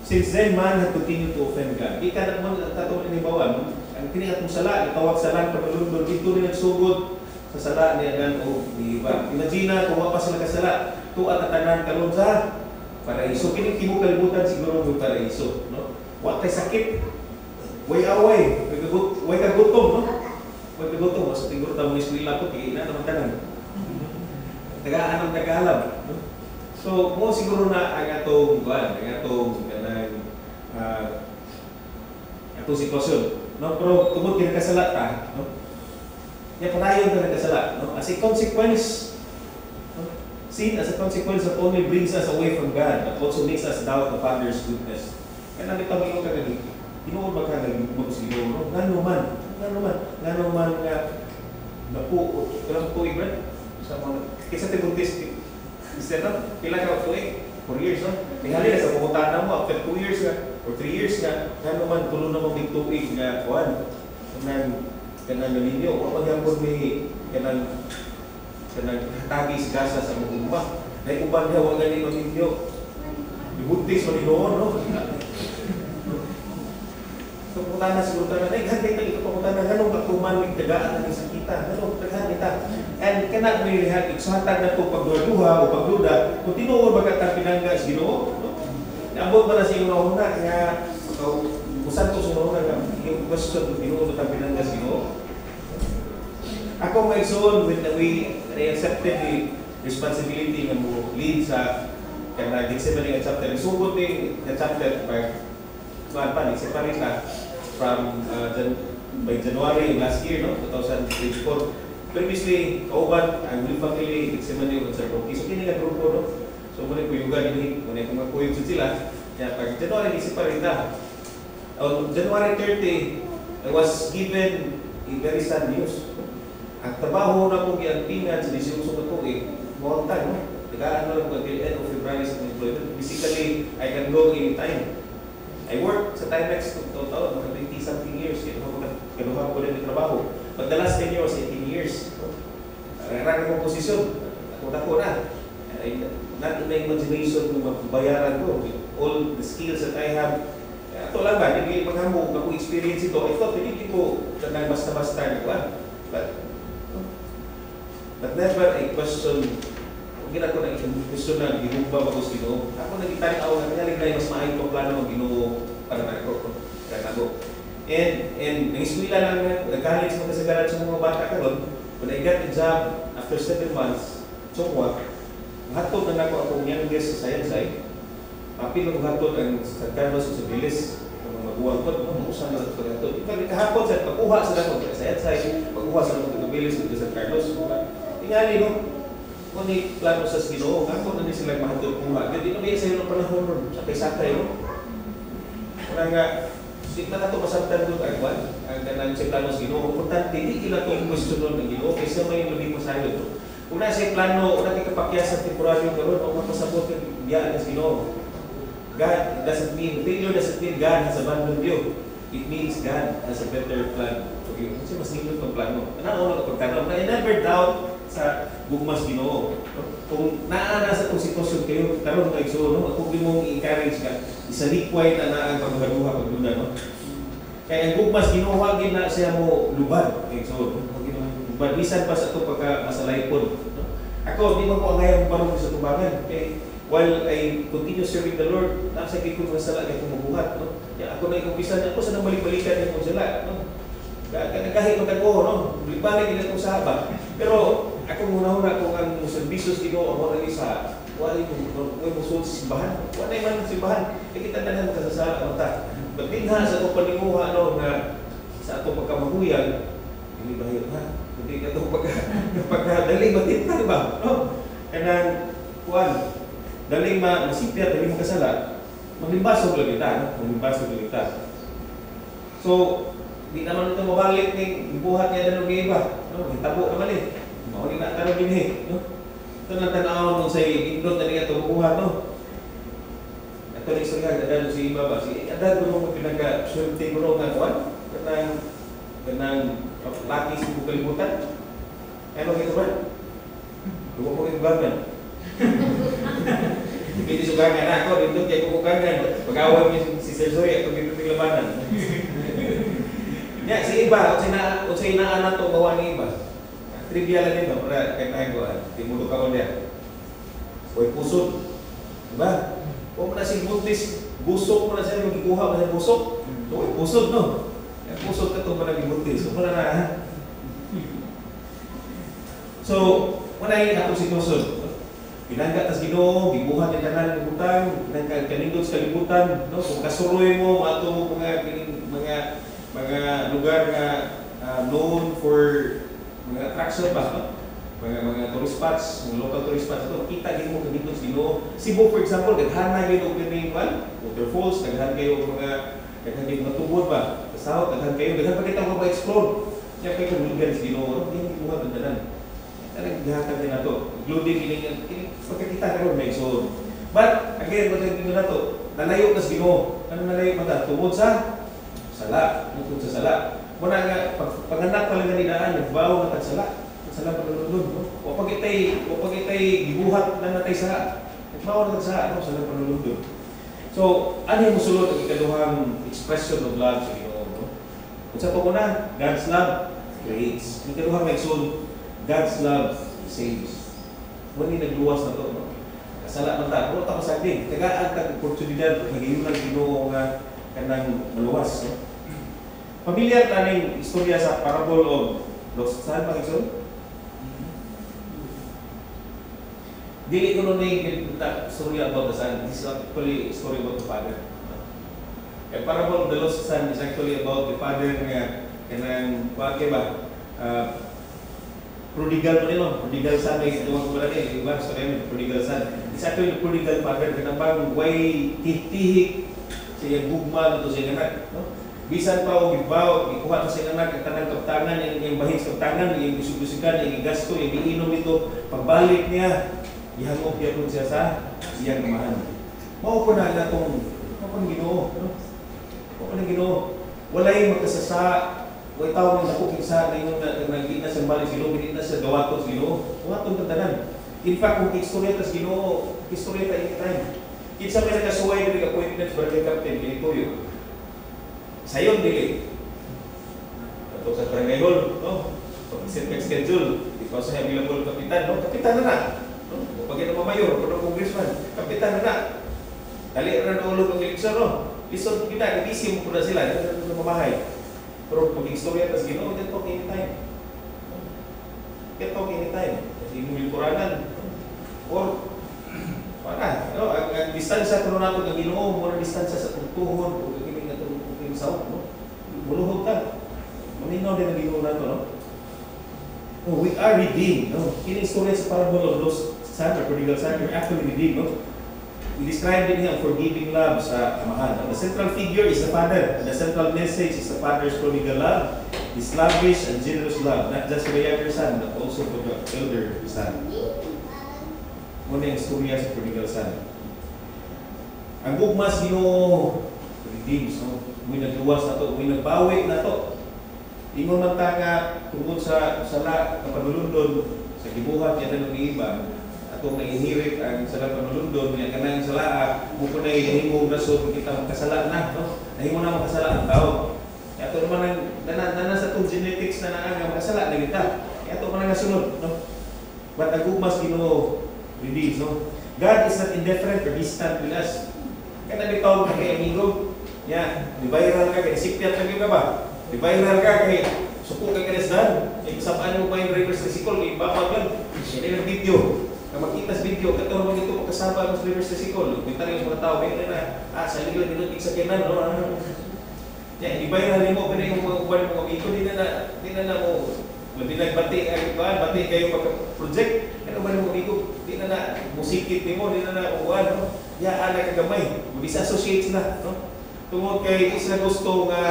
Speaker 2: Since then, man had continued to offend God. Di ka naman tatawag ni Bawan, ang kinikat mong sala, itawag salang pagkalundon, dito rin nagsugod sa sala ni Adan o ni Eva. Imagine kung wapa sila kasala, tuwa na tanan karon sa paraiso. Kini tibo kalibutan siguro ng paraiso, no? Wa tay sakit. Way away, way kagutom, no? Way kagutom, sa siguro ta mo eskwela ko kay ina naman tanan. Tagaan ang tagalam, no? So, mo siguro na ang atong kanang atong sitwasyon, no? Pero tungod kini kasala ta, no? Ya padayon ka nagkasala, no? As a consequence, no? Sin as a consequence not only brings us away from God, but also makes us doubt the Father's goodness. Kaya nakita mo yung kagani, tinuod ba ka nagmumog si Lord, no? Ngano man nga napu, kalang tuig ba? Sa mga, kisa tibuntis, Mr. No? Pila ka tuig? 4 years, no? Tingali na sa pumutanan mo, after 2 years nga, or 3 years nga, ngano man tulo na mong tuig nga, kuhan, kanang nalinyo, o pagyapon may kanang hatagi si gasa sa mga umah. Dahil uban niya, huwag ganin ang inyo. Ibuntis, maninoon, no? So, putana siguro tayo, hantay tayo ito putana, ganong kakuman, may tagaan na sa kita, ganong tagaan kita. And kanag may lihat, iksuhatag na ito pagduha o pagduda, kung tinuod magkatang pinangga sa Ginoo, no? Naabot ba na sa iyo na una, nga, usan ko sa una, yung question kung tinuod na pinangga sa Ginoo. Ako may soon when we accepted the responsibility na mo lead sa kanang Gethsemane chapter. Sugod ni chapter pa separate na from by January last year, no, 2024. Previously, kauban ang family Gethsemane sa Rocky. So kini nga grupo, no. So muna ko yuga dinhi, muna ko makuyog sila. Kaya pag January separate na. On January 30, I was given a very sad news. Ang trabaho na kong giantingan sa 18 na tuig, buwagtan, no? Tagaan na lang ko until end of February sa employment. Basically, I can go anytime. I work sa Timex ng taon, mga 20-something years, kinuha ko rin yung trabaho. But the last 10 years was 18 years. Rarang akong posisyon, ako na. Not in my imagination kung mabayaran ko. All the skills that I have, ito lang ba, hindi maghamog akong experience ito. I thought, hindi ko basta-basta nagkuhan. But never a question, kung gina ko na question na ginumba ba ko sa Ginoo. Ako nagitari ako na kanya rin mas maayong pang plano ng Ginoo para na ako. And nangiswila lang na, nag-college mo kasagalan sa mga bata ka ron. When I got a job after 7 months, sumwa, hatod na ako akong youngest sa Sayensay. Mapilong hatod ang sa Carlos sa Bilis. Mga buwan ko, mamusan na ito sa hatod. Kahapon sa pag-uha sa ako sa Sayensay, pag-uha sa ako sa Bilis sa Carlos. Tingali, no? Kung ni plano sa Ginoo, ako na ni sila mahatod kuha. Hindi na may sa'yo ng panahon ron, sakay-sakay, no? Kaya nga, sigla na ito masabtan doon agwan, ang kanang sa plano sa Ginoo. Importante, hindi kila itong question nun ng Ginoo, kaysa may labing masayo ito. Kung nasa plano, kung nakikapakyasan temporaryo karon o mapasabot ng biyaan sa Ginoo. God doesn't mean, failure doesn't mean God has abandoned you. It means God has a better plan for you. Kasi mas nilot ng plano. Ano na pagkano? I never doubt sa bugmas Ginoo. Kung naana sa itong sitwasyon kayo, karon kayo so, no? Kung di mong i-encourage ka, isalikway na ang paghaluha, pagluda, no? Kaya ang bugmas Ginoo, wagin na siya mo lubad. Okay, so, lubad. Bisan pa sa ito pagka-masalaypon. No? Ako, di man ko ang ngayang parang sa tubangan. Okay? While I continue serving the Lord, nasa ko masala na itong mabuhat. No? Kaya ako na ikumpisan ako sa nang balik-balikan niya kong sila. No? Kahit magkago, no? Balik-balik nila itong sahaba. Pero, ako muna-una kung ang servisyo sa Ginoo ang mga isa, wala yung musul sa simbahan. Wala yung man simbahan. E kita na lang kasasala ang mata. But din ha, sa itong paninguha, no, na sa itong pagkamahuyag, hindi ba yun, ha? Hindi ka itong pagkadaling matinta, di ba? No? Kanang, kuwan, daling masipya, daling makasala, maglimbasog lang kita, no? Maglimbasog lang kita. So, di naman ito mabalik ng buhat niya na ng iba. No? Hitabo naman eh. Mauling na tarong din eh. No? Ito na tanaw nung sa indot na niya tumukuha, no? Ito na isang agad si iba ba? Si agad ko nung pinagka-swerte ko nung nagkuhan. Ganang laki sa kalimutan. Ano ito ba? Luwa mo yung bagan. Hindi sugangan ako, dito kaya kukugangan. Pag-awag niyo si Sir Zoy, ako dito ng labanan. Ya, si iba, o sa inaanak to gawa ni iba. Trivia lang ito, para kahit ko, timulog ako niya. Huwag pusod. Diba? Huwag mo na si buntis, gusok mo na siya, magikuha mo na gusok. Huwag pusod, no? Yung pusod ka ito mo na buntis. Huwag mo na na, ha? So, muna yung atong sitwasyon. Pinangga tas Ginoo, gibuhat yung tanan ng kalibutan, kanindot sa kalibutan, no? Kung kasuroy mo ato mga lugar na known for mga attraction ba, no? Mga tourist spots, mga local tourist spots ito, kita din mo kanindot sa Ginoo. Cebu for example, daghan na yun og kining waterfalls, daghan kayo mga tubod ba, kasahot, daghan pa kita mo ba-explore. Kaya kayo kung lugar sa Ginoo, no? Hindi buhat ang tanan. Talagang gahatan din na ito. Including pagkakita ka rin may so. But, again, pagkakita na ito, nalayo ka sa Ginoo. Ano nalayo mata? Tungod sa sala. Tungod sa sala. Muna nga, pag-anak pala nga nidaan, nagbaw na tagsala. Tagsala pa nalulun. O pag itay gibuhat na natay sala. Nagbaw na tagsala. Sala pa nalulun. So, ano yung musulot ang ikaduhang expression of love sa Ginoo? Kung sa pagkuna, God's love creates. Ang ikaduhang nagsul, God's love saves. Muli nagluwas na ito. No? Kasala man ta. Pero tapos atin. Tagaan tag oportunidad. Nag-iyon lang Ginoo nga kanang maluwas. No? Pamilyar taning istorya sa parable of lost son. Pag-isol? Dili ko nun yung story about the son. This is actually a story about the father. The parable of the lost son is actually about the father nga kanang bakit ba? Prodigal mo nilo, prodigal son ay duwag ko rin, iba, sorry, prodigal son. It's actually the prodigal father, kanabang way tihik siya gugma ito siya anak. No? Bisan pa o gibaw, ikuha na siya anak, ang tanang kaptangan, yung bahis kaptangan, yung gusugusikan, yung gasto, yung iinom ito, pagbalik niya, ihangop niya po siya sa iyang kamahan. Mao po na itong, Ginoo. No? Mao po na Ginoo. Walay magkasasa, way tao ng nakukik sa ngayon na naging na sa balik Ginoo, hindi na sa gawatos Ginoo. Gawaton tantanan. In fact, kung istorya tas Ginoo, istorya ta anytime. Kinsa may nakasuway ng appointments barangay captain, pinituyo. Sayon dili. Ato sa barangay hall, no? Pag-set schedule, because sa available kapitan, no? Kapitan na. No? Pag ito mamayor, kung congressman, kapitan na. Dali na ulog ang eleksyon, no? Listen kita, ibisi mo po na sila, na mamahay. Pero pag istorya tas Ginoo, get talk anytime. Get talk anytime. Kasi mo lingkuranan. Or, para, no? Ang distansya kung nato ng Ginoo, muna distansya sa tungtuhon, o kiling na tungtuhon sa sahot, no? Muluhod ka. Maninaw din ang Ginoo nato, no? No, we are redeemed, no? Kiling istorya sa parable of those son or prodigal son, you're actually redeemed, no? We described in here forgiving love sa amahan. The central figure is the father. The central message is the father's prodigal love, his lavish and generous love, not just for the younger son, but also for the elder son. Muna yung istorya sa prodigal son. Ang gugmas Ginoo redeems, no? May nagluwas na to, may nagbawi na to. Ingon man ta nga tungkol sa sala kapanulundon sa gibuhat niya ng iba. Kung naihirit ang sala panulundon, niya kanang sala, mukha na ihimo rason kita makasala na, no? Nahimo na makasala ang tao. Ito naman ang sa itong genetics na naanga makasala na kita. Ito naman ang nasunod, no? But nagugmas Ginoo redeems, no? God is not indifferent or distant with us. Kaya nabitaw ka kay amigo, yan, di-viral ka kay siktiat lagi ka ba? Di-viral ka kay suko ka kay Resdan, isapaan mo pa yung reverse recycle, kay babag lang, yan yung video. Kung makita sa video, ito naman ito magkasama ng reverse recycle. Kita rin yung mga tao, kaya na, sa lilang nilutig sa kinan, no? Yan, i-viral mo, pero yung mga uban mo amigo, di na mo, labi nagbati, bati kayo pagka-project, ano ba yung amigo, di na musikit mo, di na uwan, no? Yaan na kagamay, mag-disassociate na, no? Tungod kay is na gusto nga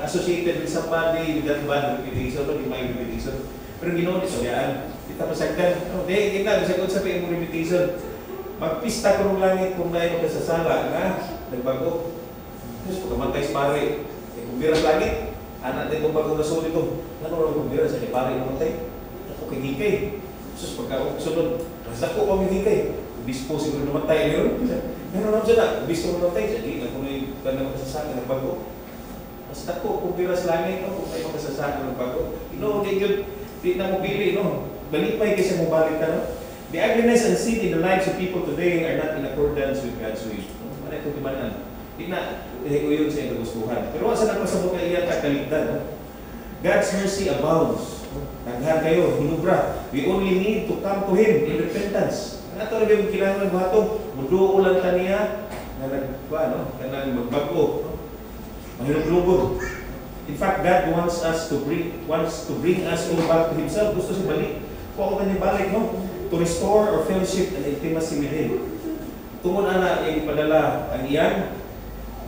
Speaker 2: associated with somebody with that bad reputation, no? Di may reputation. Pero Ginoo, so yaan, kita masagdan, no? Di na, masagdan sa piyong reputation. Magpista ko ng langit kung na yung kasasala, nga, nagbago. Tapos pagkamantay sa pare, kung bira sa langit, anak din kung bagong nasulit ko, ano lang kung bira sa pare namatay? Ako kikikay. Tapos pagkasunod, rasa ko kami hikay. Bispo siguro namatay yun. Meron lang siya na, bispo namatay. Jadi, kung may kanang makasasaka ng bago. Basta ko, kung bira sa langit, no? Kung may makasasaka ng bago. Di na mo bili, no? Balipay kasi mo balik ka, no? The ugliness and sin in the lives of people today are not in accordance with God's will. Ano ito timanan? Di na, yun sa kagustuhan. Pero sa napasabot na iyan kaligdan, no? God's mercy abounds. Taghan kayo, hinubra. We only need to come to Him in repentance. Ano ito rin yung kailangan ng bato? Muduulan ka niya na kanang magbago. No? Mahilog-lugod. In fact, God wants to bring us all back to Himself. Gusto siya balik. Kung ako kanya balik, no? To restore our fellowship and intimacy with Him. Tungod na yung ipadala ang iyan,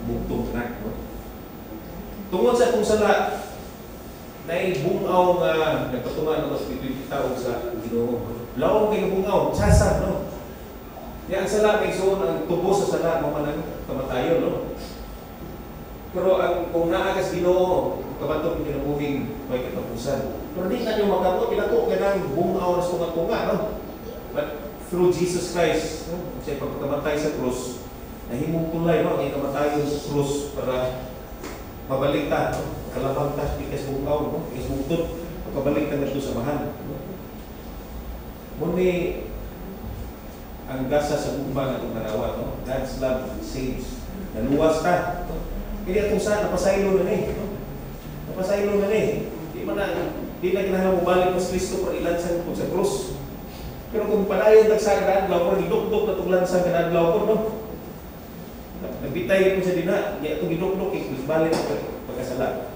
Speaker 2: bugtong na. No? Tungod sa itong sala, na bungaw nga nagpatungan ng Espiritu tao sa Ginoo. Lawang kayo bungaw, sasad, no? Yan ang sala, may suon ang tubo sa sala, mamanang kamatayon, no? Pero kung naagas Ginoo, kabatong kinabuhing may katapusan. Pero di na nyo makabot, pinako ka ng bungaw na sunga-tunga, no? But through Jesus Christ, no? Siya pagkamatay sa krus, nahimong tulay, no? Ang kamatayon sa krus para mabalik ta, no? Kalabang ta, ikas bungaw, no? Ikas bungtod, pagkabalik ta na ito sa mahal. Muni, ang gasa sa bumba na itong narawa, no? God's love saves. Naluwas ta. Kaya itong napasaylo na eh. No? Napasaylo na eh. Di na kinahanglan mo balik mas Kristo para ilansan po sa krus. Pero kung palayon sa kadadlaw ko, gidukdok na itong lansan kadadlaw ko, no? Nagbitay ko sa dina, kaya itong gidukdok, balik pagkasala.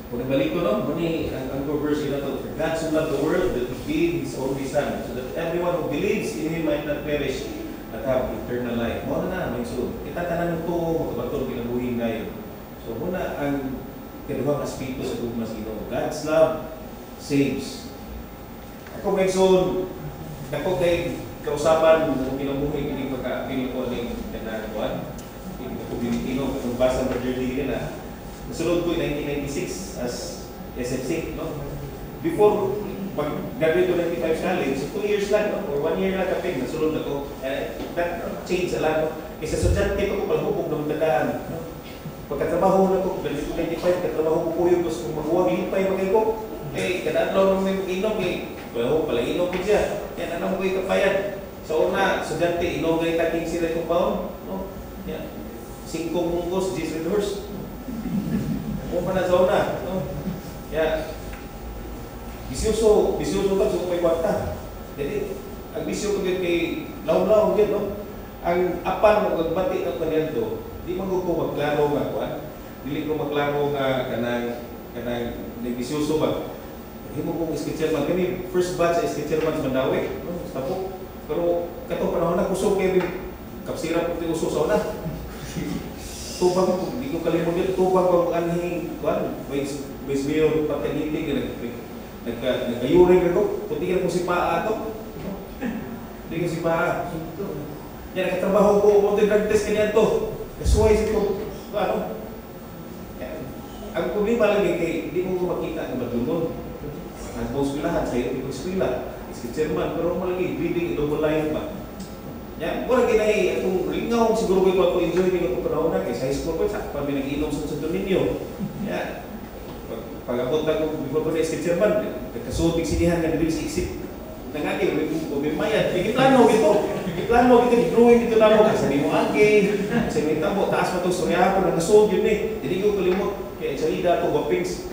Speaker 2: Kung nabalik ko, no? Muni, ang verse na ito, God so loved the world that He gave His only Son, so that everyone who believes in Him might not perish, but have eternal life. Muna na, may so. Itatanan ito, makabatol, kinabuhin ngayon. So, muna ang kaduhang aspito sa tugmas Ginoo. God's love saves. Ako may so, ako kay kausapan ng kinabuhi, hindi pagka-apil ko ng kanagawan. Hindi ko binitino, kung basa ng journey na nasunod ko in 1996 as SFC, no? Before mag-graduate ko ng 95 college, 2 years lang, no? Or 1 year lang kapag nasunod na ko. That changed a lot, no? Kasi sa dyan, kaya ko palahubog ng tandaan, no? Pagkatrabaho na ko, graduate ko 95, katrabaho ko po yun, gusto kong maghuwag, lipay magay ko. Kadadlaw ng inom, pala inom ko siya. Yan, anong ko ikapayad. Sa una, estudyante, inom na itaking sila itong baon, no? Yan. 5 munggos, 10 redoors. Kung pa na sa una, no? Kaya, bisyoso ka, so may kwarta. Jadi, ang bisyo ko din kay law-law din, no? Ang apan, magbati ng kanyan di man ko maglaro nga, kuwan. Dili ko maglaro nga kanang bisyoso ba. Himo kong sketcherman. Kami, first batch sa sketcherman sa Mandawi, no? Sa Tapok. Pero, katong panahon na, kusog kayo, kapsira ko uso sa una. Tubang ko, hindi ko kalimutan, tubang ko ang anhing, kuwan, Vice Mayor Pataniti, nagkayuring ako, puti ko si Paa ato. Hindi ko si Paa. Yan, nakatrabaho ko, konti drug test kanyan to. Kasuway ko, ano? Ang problema lagi kay, hindi mo makita ang matulunod. Ang post ko lahat, sa'yo, ipag eskwila, chairman, pero malagi, breathing, double life ba? Yan, wala kinay, itong lingaw, siguro ko ako enjoy din ako panahon na, kaya sa high school ko, sakpan may nag-inom sa Santo Niño. Yan. Pag-abot na ko, before ko na chairman, nagkasubig sinihan nga nabili sa isip. Nangagi, may mayad, ikiplano ito. Ikiplano ito, i-drawing ito na mo. Sabi mo, agi, sabi mo, tabo, taas pa itong storya ko, nakasold yun eh. Hindi ko kalimot, kaya sa lida ako, wapings.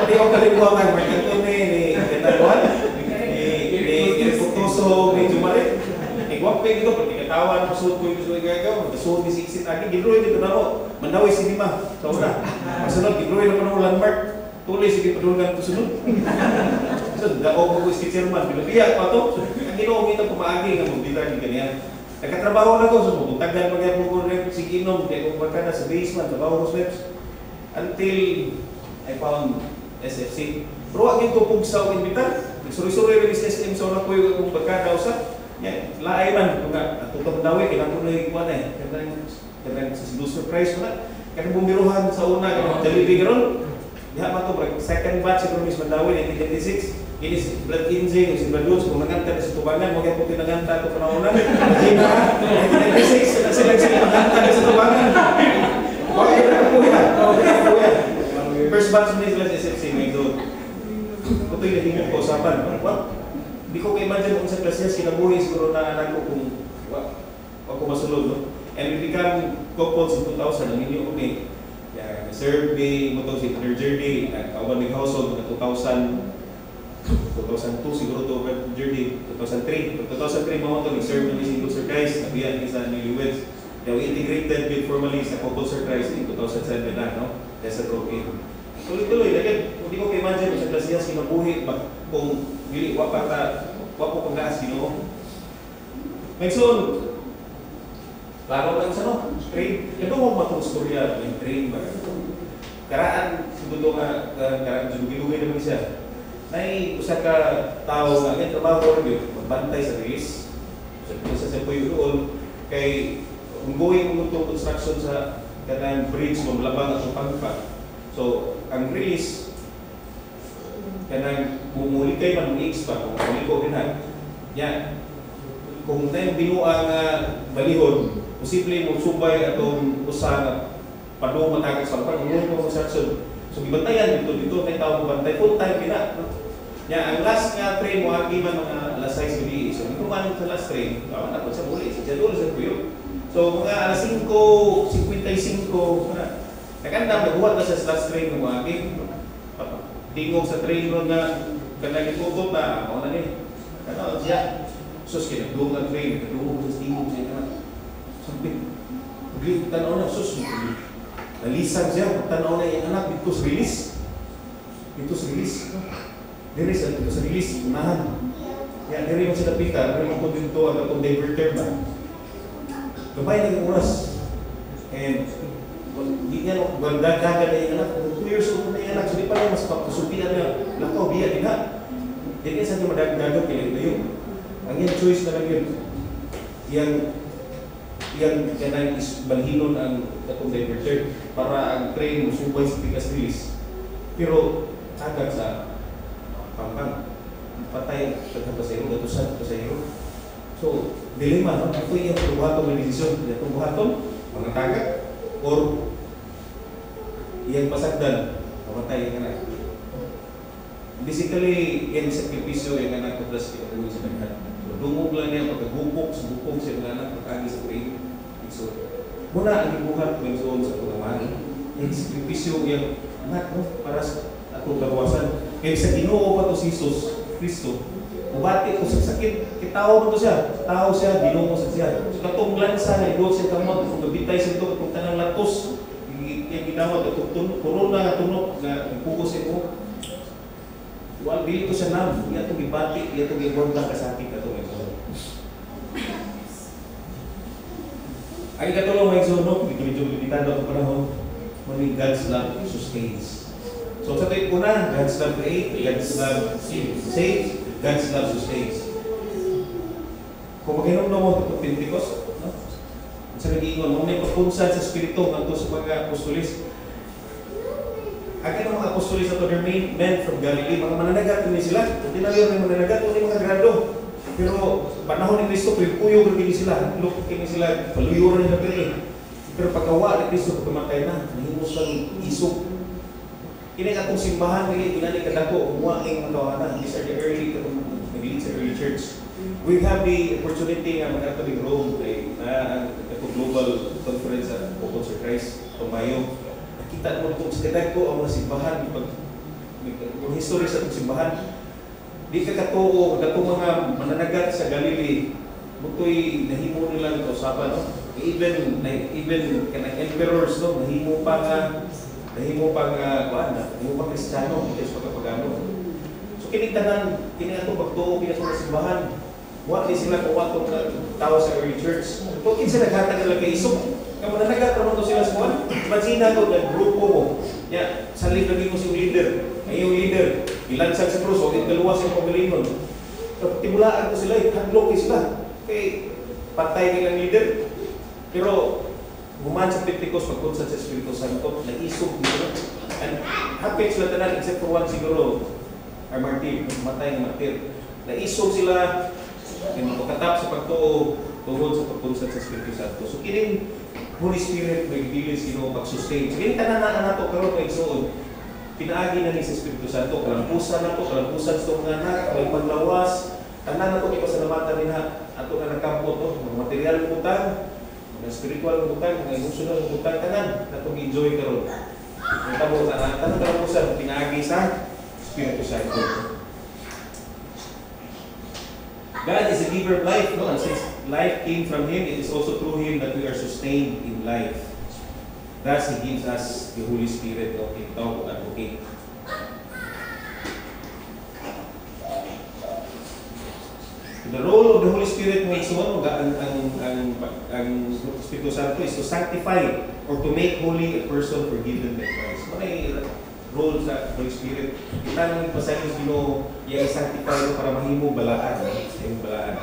Speaker 2: Hindi ko kalimot, market ito ni Ganaluan, ni Putoso, ni Jumarit. Waping ito, pati katawan, masuot ko yung gusto yung gagawa, masuot ni Siksit lagi, gidrawing ito na ako. Mandawi sinima, sa una. Masunod, gidrawing na pa ng landmark. Tuloy, sige, padulungan ito sunod. So, dako ko si chairman, bilabiyak pa ito. Ang ginoo ito pumaagi nga magbita ni ganyan. Nagkatrabaho na ko, so pupuntagan pag-iap mo ko rin si Ginom, kaya kung baka na sa basement, trabaho ko steps. Until I found SFC. Pero ang ito pugsaw invitar. Nagsuri-suri rin sa SM, so na po yung kung baka daw sa. Yan, laay man, kung atutong dawi, kailangan ko na yung kuwan eh. Kailangan sa surprise mo na. Kaya bumiruhan sa una, kaya delivery ka ron. Diha pa ito, second batch si Promis Mandawi, 1926. Ini si Blood Kinsey, si Blood Woods, kung nanganta na sa Tubangan, huwag yung puti nanganta ito panahon na. Imagine na, 1996, na sila nanganta na sa Tubangan. Huwag yung kuya. First batch mo sila sa SFC, may doon. Puti ito'y nahimong kausapan. Di ko ka-imagine kung sa klasya kinabuhi siguro na anak ko kung ako masulod, no? And we become couples in 2000, ang inyo kami. Serve me, mo to si Brother Jerdy, nag-awan ng household na 2002 siguro to Jerdy, 2003 mo to, nag-serve na ni Single Sir Christ, nabiyan ni sa Newlyweds. We integrated with formally sa Couple Sir Christ in 2007 na, no? That's a broken. Tuloy-tuloy, lagyan, hindi ko ka-imagine sa klasya kinabuhi, kung dili, wapo pagkaas, May son, laro lang sa train. Ito mo matong storya, yung train ba? Karaan, siguro nga, karaan, dugay-dugay naman siya. Nay, usa ka tao nga, may trabaho rin, magbantay sa release. Sa Sempoy Uol, kay ongoing mo itong construction sa kanang bridge, mamlabang at pagpa. So, ang release, kanang bumuli kayo man ng X pa, kung muli ko rin yan. Kung na yung binuang balihon, posible mo subay atong usa na padung matagag sa pag mo construction. So gibantayan dito may tao mo bantay full time pina. Ang last nga train mo agi man mga alas 6 gabi. So ito man sa last train, awan na sa muli sa Jadul sa Puyo. So mga alas 5:55 nakandam naguhat na sa last train mo agi. Tingog sa train ron nga kanang itutot na ako na ni. Ano siya? Sus kaya nagduhog ang train, nagduhog sa tingog siya naman. Sabi, pagli, tanaw na, sus, nalisang siya, tanaw na yung anak, dito sa release. Dito sa release. Dito sa release, unahan. Kaya nari mo sila pita, nari mo dito ang itong diverter ba. Gabay na yung oras. And, hindi niya, daga na yung anak, 2 years old na yung anak, so di pa niya mas pakusupian niya, lakaw, biya, di na. Hindi sa niya madagdagan, kaya ito yun. Ang yung choice na lang yun. Yang kanang is balhinon ang katong diverter para ang train musubay sa tigas release. Pero agad sa pangkang patay sa pasahero, gatusan pasahero. So, dilema, no? Ito yung buhaton ng desisyon. Itong buhaton, mga tagak, or iyang pasagdan, mamatay yung anak. Basically, yan sakripisyo yung anak ko plus yung sa naghan. Dungog lang niya, pagkagupok, subukog siya ng anak, pagkagi sa train. So, muna ang ibuhat ng zone sa tungaman. Yung sakripisyo yung anak, no? Para sa atong kawasan. Kaya sa Ginoo pa to si Jesus Kristo, ubati ko sa sakit, kitaw mo to siya. Tao siya, Ginoo sa siya. So, katong lansa na ibuhat siya kamot, kung gabitay siya ito, kung tanang latos, yung ginawad, puro na tunok na pukos siya mo. Wal dili ko siya nam, iya itong ibati, iya itong ibuhat lang kasakit na itong ito. Ay katulong may zono, medyo limitado ang panahon, mali God's love sustains. So sa tayo una, God's love creates, God's love saves, God's love sustains. Kung mag-inom na mo itong Pentecost, no? Sa nag-iingon, may pagpunsan sa Espiritu ng sa mga apostolis. Ang mga apostolis na to, they're men from Galilee, mga mananagat din sila. Hindi na yun yung mananagat, hindi mga grado. Pero panahon ni Cristo, puyo rin sila. Look, kini sila, paluyo rin na pili. Pero pagkawa ni Cristo, pagkamatay na, nahimos lang isok. Kini atong simbahan, hindi na kadako, umuwaking mga tawanan. These are the early, nag-lead sa early church. We have the opportunity nga mag-atuling Rome, na itong global conference sa Couple Sir Christ, Tumayo. Nakita mo itong kadako ang mga simbahan, yung history sa itong simbahan. Di ka katuo, katong mga mananagat sa Galilee, butoy nahimo nila ito usapan, no? Even kanang emperors, no? Nahimo pa Kristiyano, hindi sa pagkapagano. So kinitanan, kinatong pagtuo, kinatong simbahan, wala sila kung watong tao sa early church. Kung kinsa naghatag nila kay isok, kung mananagat naman ito sila sa kuwan, imagine ito na grupo mo, saling lagi mo si leader, ngayong leader, ilansag sa krus, huwag ikaluwas yung pamilingon. Timulaan ko sila, hadlong sila. Okay, patay nilang leader. Pero, buman sa Pentecost, pagkunsan sa Espiritu Santo, nag-isog dito. And happy sila tanan, except for one siguro, our martyr, matay ng martyr. Nag-isog sila, pagkatap sa pagtuo, tungod sa pagkunsan sa Espiritu Santo. So, kining Holy Spirit, may bilis, pag-sustain. So, kining tanan na nato, karoon may igsoon. pinaagi na ni sa Espiritu Santo, kalampusan na to, kalampusan sa mga anak, may paglawas, tanan na to ipasalamatan din ha, ato na nagkampot to, mga material butang, mga spiritual butang, mga emotional butang, tanan, na itong enjoy karon. Ang tabo, tanan kalampusan, pinaagi sa Espiritu Santo. God is a giver of life, no? And since life came from Him, it is also through Him that we are sustained in life. Thus, He gives us the Holy Spirit, okay, tawag advocate. The role of the Holy Spirit makes one, ang Espiritu Santo is to sanctify or to make holy a person forgiven by Christ. May role sa Holy Spirit. Kita nang ipasayos Ginoo, iya i-sanctify para mahimo balaan, balaan.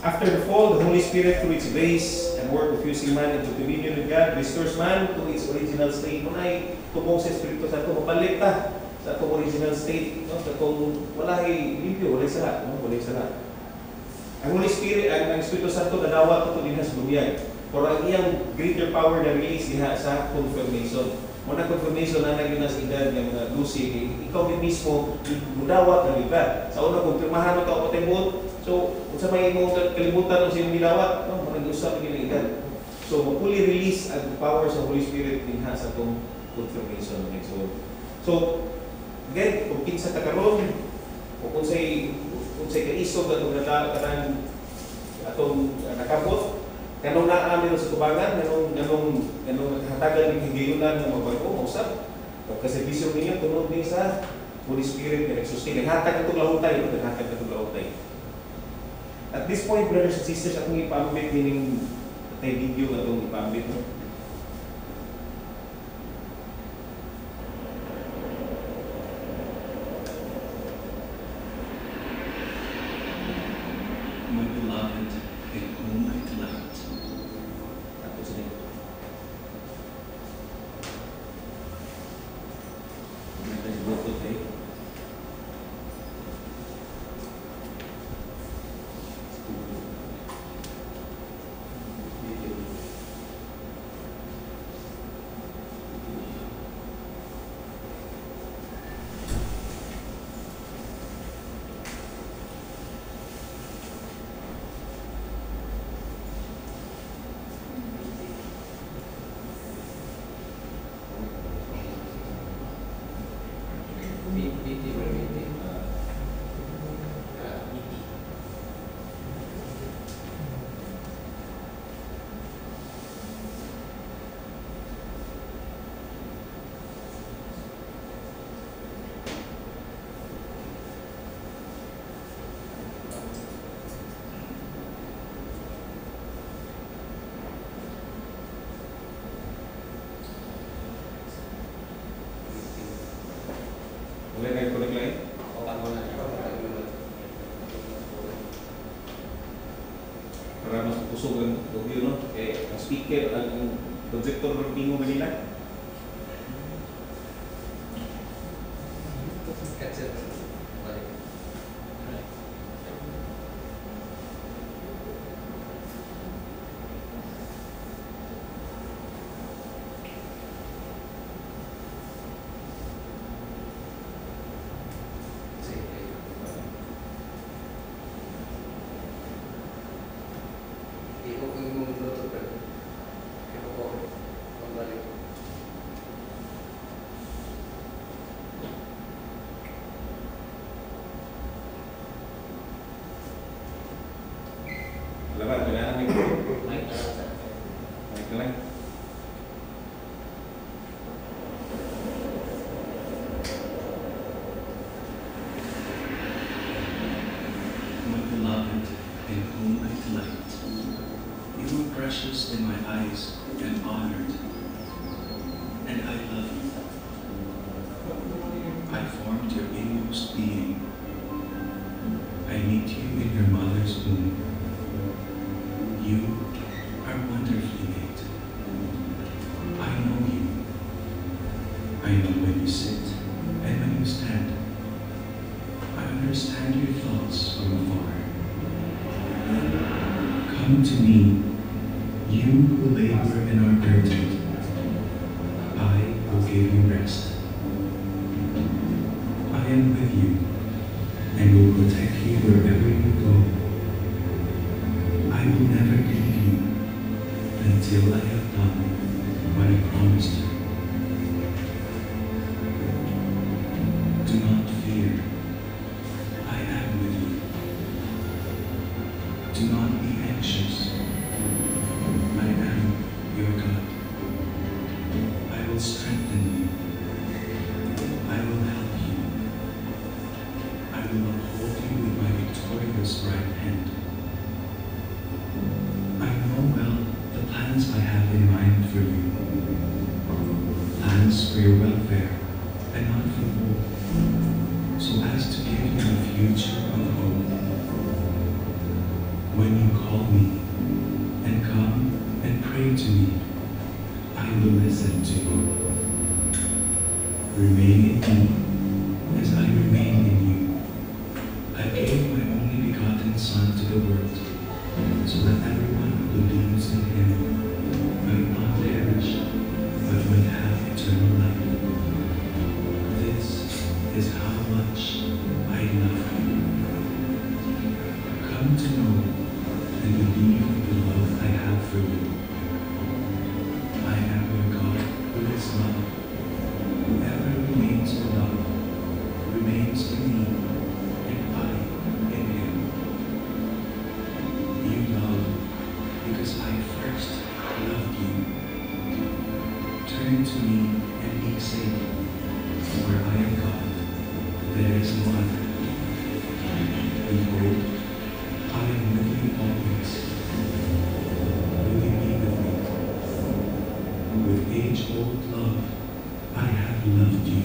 Speaker 2: After the fall, the Holy Spirit, through its grace and work of fusing man into communion with God, restores man to its original state. Kung ay tubong sa Espiritu Santo, mapalit ta sa itong original state. No? Sa itong walay limpyo, walay sala. No? Walay sala. Ang Holy Spirit, ang Espiritu Santo, nadawat ito din sa lumiyag. For ang iyang greater power na release diha sa confirmation. Muna confirmation na naging nasa edad ng Lucy, ikaw din mismo, mudawat na libat. Sa una, kumpirmahan mo ito ako tembot. So, kung sa may imong kalimutan o sinong nilawat, no, manag-usap ng edad. So, fully release ang power sa Holy Spirit din ha sa itong confirmation. So, again, kung kinsa kakaroon, o kung sa'y kaisog at katang atong nakabot, kanong naamin sa tubangan, kanong hatagan ng higayunan ng mabago, mausap. Pagkaservisyo ninyo, tunod din sa Holy Spirit na nagsustain. Naghatag itong lahutay, naghatag itong lahutay. At this point, brothers and sisters, akong ipambit din yung video na itong ipambit. No?
Speaker 6: My beloved, in whom I delight.
Speaker 2: Tapos din. Nagbutot eh. Boleh naik kuning lain? Para mas pusog ang audio, no? Eh, ang speaker, ang projector ng pingo Manila. Laban, kailangan may mic. Mic lang.
Speaker 6: My beloved, in whom I delight. You are precious in my eyes and honored, and I love you. I formed your inmost being. I knit you in your mother's womb. You are wonderfully made. I know you. I know when you sit and when you stand. I understand your thoughts from afar. Come to me, you who labor and are burdened. I will give you rest. you and will protect you wherever you go. I will never leave you until I have done what I promised you. Do not fear. I am with you. Do not be anxious. I am your God. I will strengthen you. I will help you. I will uphold you with my victorious right hand. I know well the plans I have in mind for you. Plans for your welfare and not for war, so as to give you a future of hope. When you call me and come and pray to me, I will listen to you. Remain in me as I remain in you. I gave my only begotten Son to the world, so that everyone who believes in him might not perish, but might have eternal life. This is how much I love you. Come to know and believe the love I have for you. I am your God who is love. Whoever remains in love remains in me, and I in him. You love because I first loved you. Turn to me and be saved. Where I am God, there is no other. Behold, I am with you always. Will you be with me? With age-old love, I have loved you.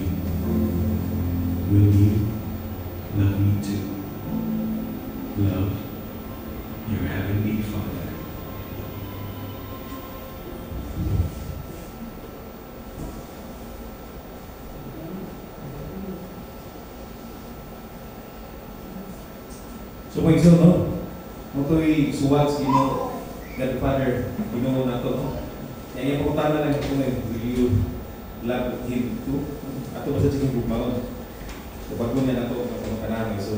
Speaker 6: Will you love me too? Love your heavenly Father.
Speaker 2: So kung iso, no? Muto'y suwag sa Ginoo, God the Father, Ginoo na to, no? Yan yung pagkutana lang ito ngayon, will you love Him too? Ato ba sa sigang bukmaon? So bago niya na ito, pagkakanami. So,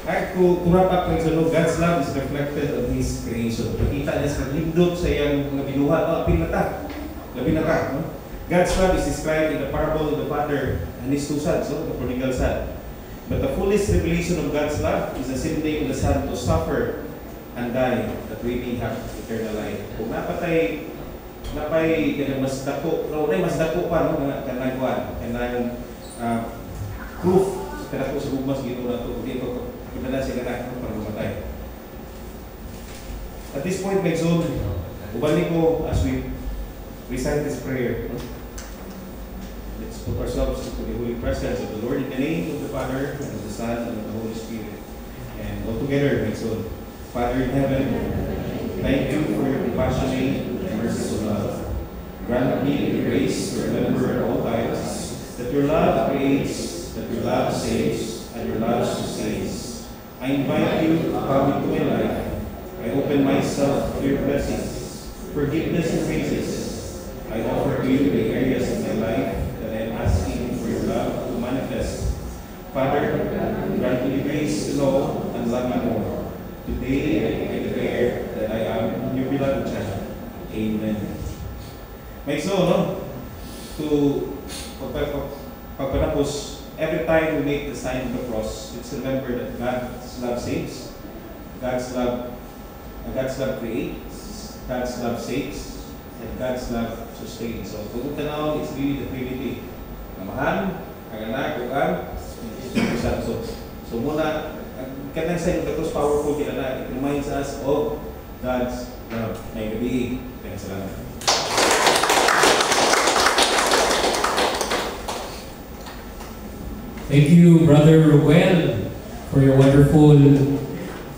Speaker 2: kahit to wrap up ng no, God's love is reflected on His creation. Pakita niya sa lindot sa iyang mga binuha, apil na ta. Labi na ka, no? God's love is described in the parable of the father and his two sons, no? The prodigal son. But the fullest revelation of God's love is the sending of the Son to suffer and die that we may have eternal life. Kung napay kanang mas dako, mas dako pa no kanang kuan, kanang proof sa kanako sa ugmas Ginoo na to dito kinala siya kana para mamatay. At this point, my soul, ubalik ko as we recite this prayer. Let's put ourselves into the holy presence of the Lord in the name of the Father, and of the Son, and of the Holy Spirit. And all together, my soul. Father in heaven, thank you for your compassionate and merciful love. Grant me the grace to remember at all times that your love creates, that your love saves, and your love sustains. I invite you to come into my life. I open myself to your blessings, forgiveness and praises. I offer to you the areas of my life that I am asking for your love to manifest. Father, grant me the grace to know and love you more. Today, I declare that I am your beloved child. Amen. May soul, no? To pagpatapos, every time we make the sign of the cross, let's remember that God's love saves, God's love creates, God's love saves, and God's love sustains. So, kung tanaw, it's really the Trinity. Amahan, ang anak, ang So muna, kanang sign of the cross powerful kaya na, it reminds us of God's love. May gabi. Thanks salamat.
Speaker 1: Thank you, Brother Ruel, for your wonderful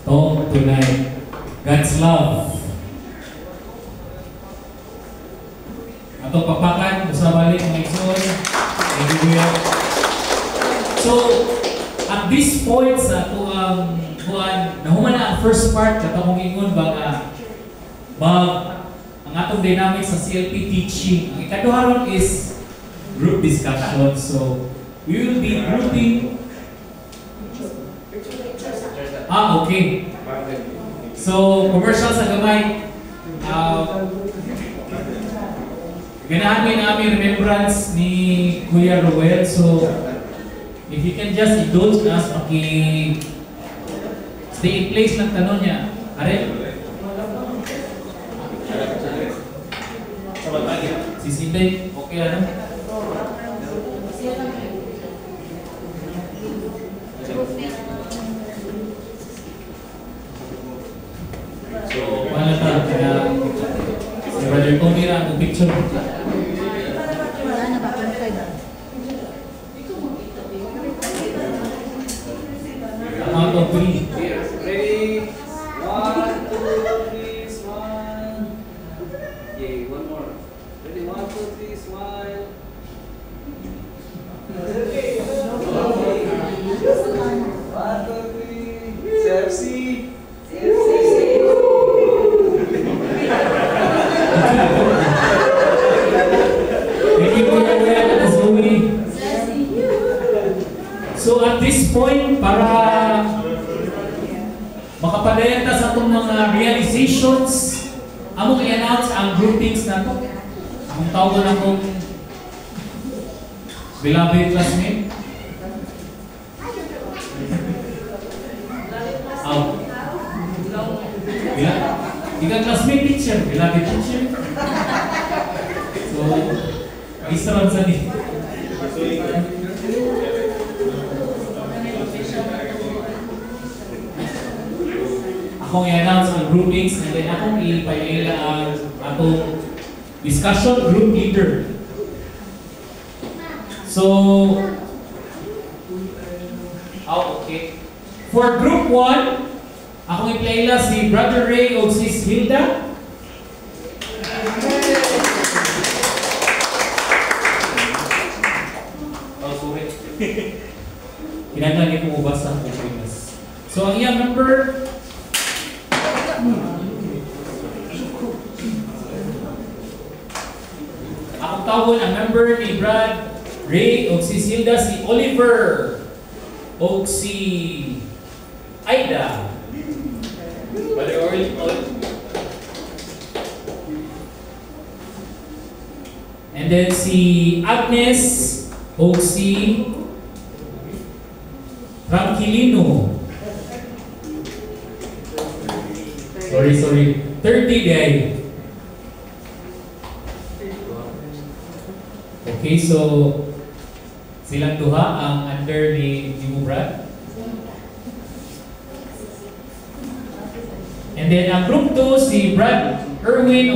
Speaker 1: talk tonight. God's love. Atong papakan, usabalik mga igsoon. Hallelujah. So, at this point sa ito ang nahuman na ang first part, katong ingon ba ang atong dynamics sa CLP teaching. Ang ikaduharon is group discussion. So, we will be grouping Okay. So, commercial sa gamay. Ganahan mo yung aming remembrance ni Kuya Roel. So, if you can just indulge us, stay in place ng tanong niya. Are? Si Sinday, okay na? So, wala ta. Kaya, si Brother Tony na ang picture. Count of 3.
Speaker 7: Ready? 1, 2, 3, smile. Yay, one more. Ready? 1, 2, 3, smile. Okay. 1, 2, 3. Sepsi.
Speaker 1: Thank you, Kuya Roel at Zoe. So at this point, para makapadayan ta sa itong mga realizations, among i-announce ang groupings na ito. Ang tawag akong beloved classmate. Ika classmate teacher, beloved teacher. So, mag-istarod sa di. Akong i-announce ang groupings and then akong ipailila ang atong discussion group leader. So, okay. For group 1, akong ipailila si Brother Ray o Sis Hilda. Oh, sorry. Kinanglan ni kong ubas ang Pilipinas. So, ang iyang member, akong tawon ang member ni Brad Ray o si Silda, si Oliver o si Aida. And then si Agnes o si Tranquilino. Sorry. 30 day. Okay, so silang duha ang under ni Brad. And then ang group 2 si Brad Erwin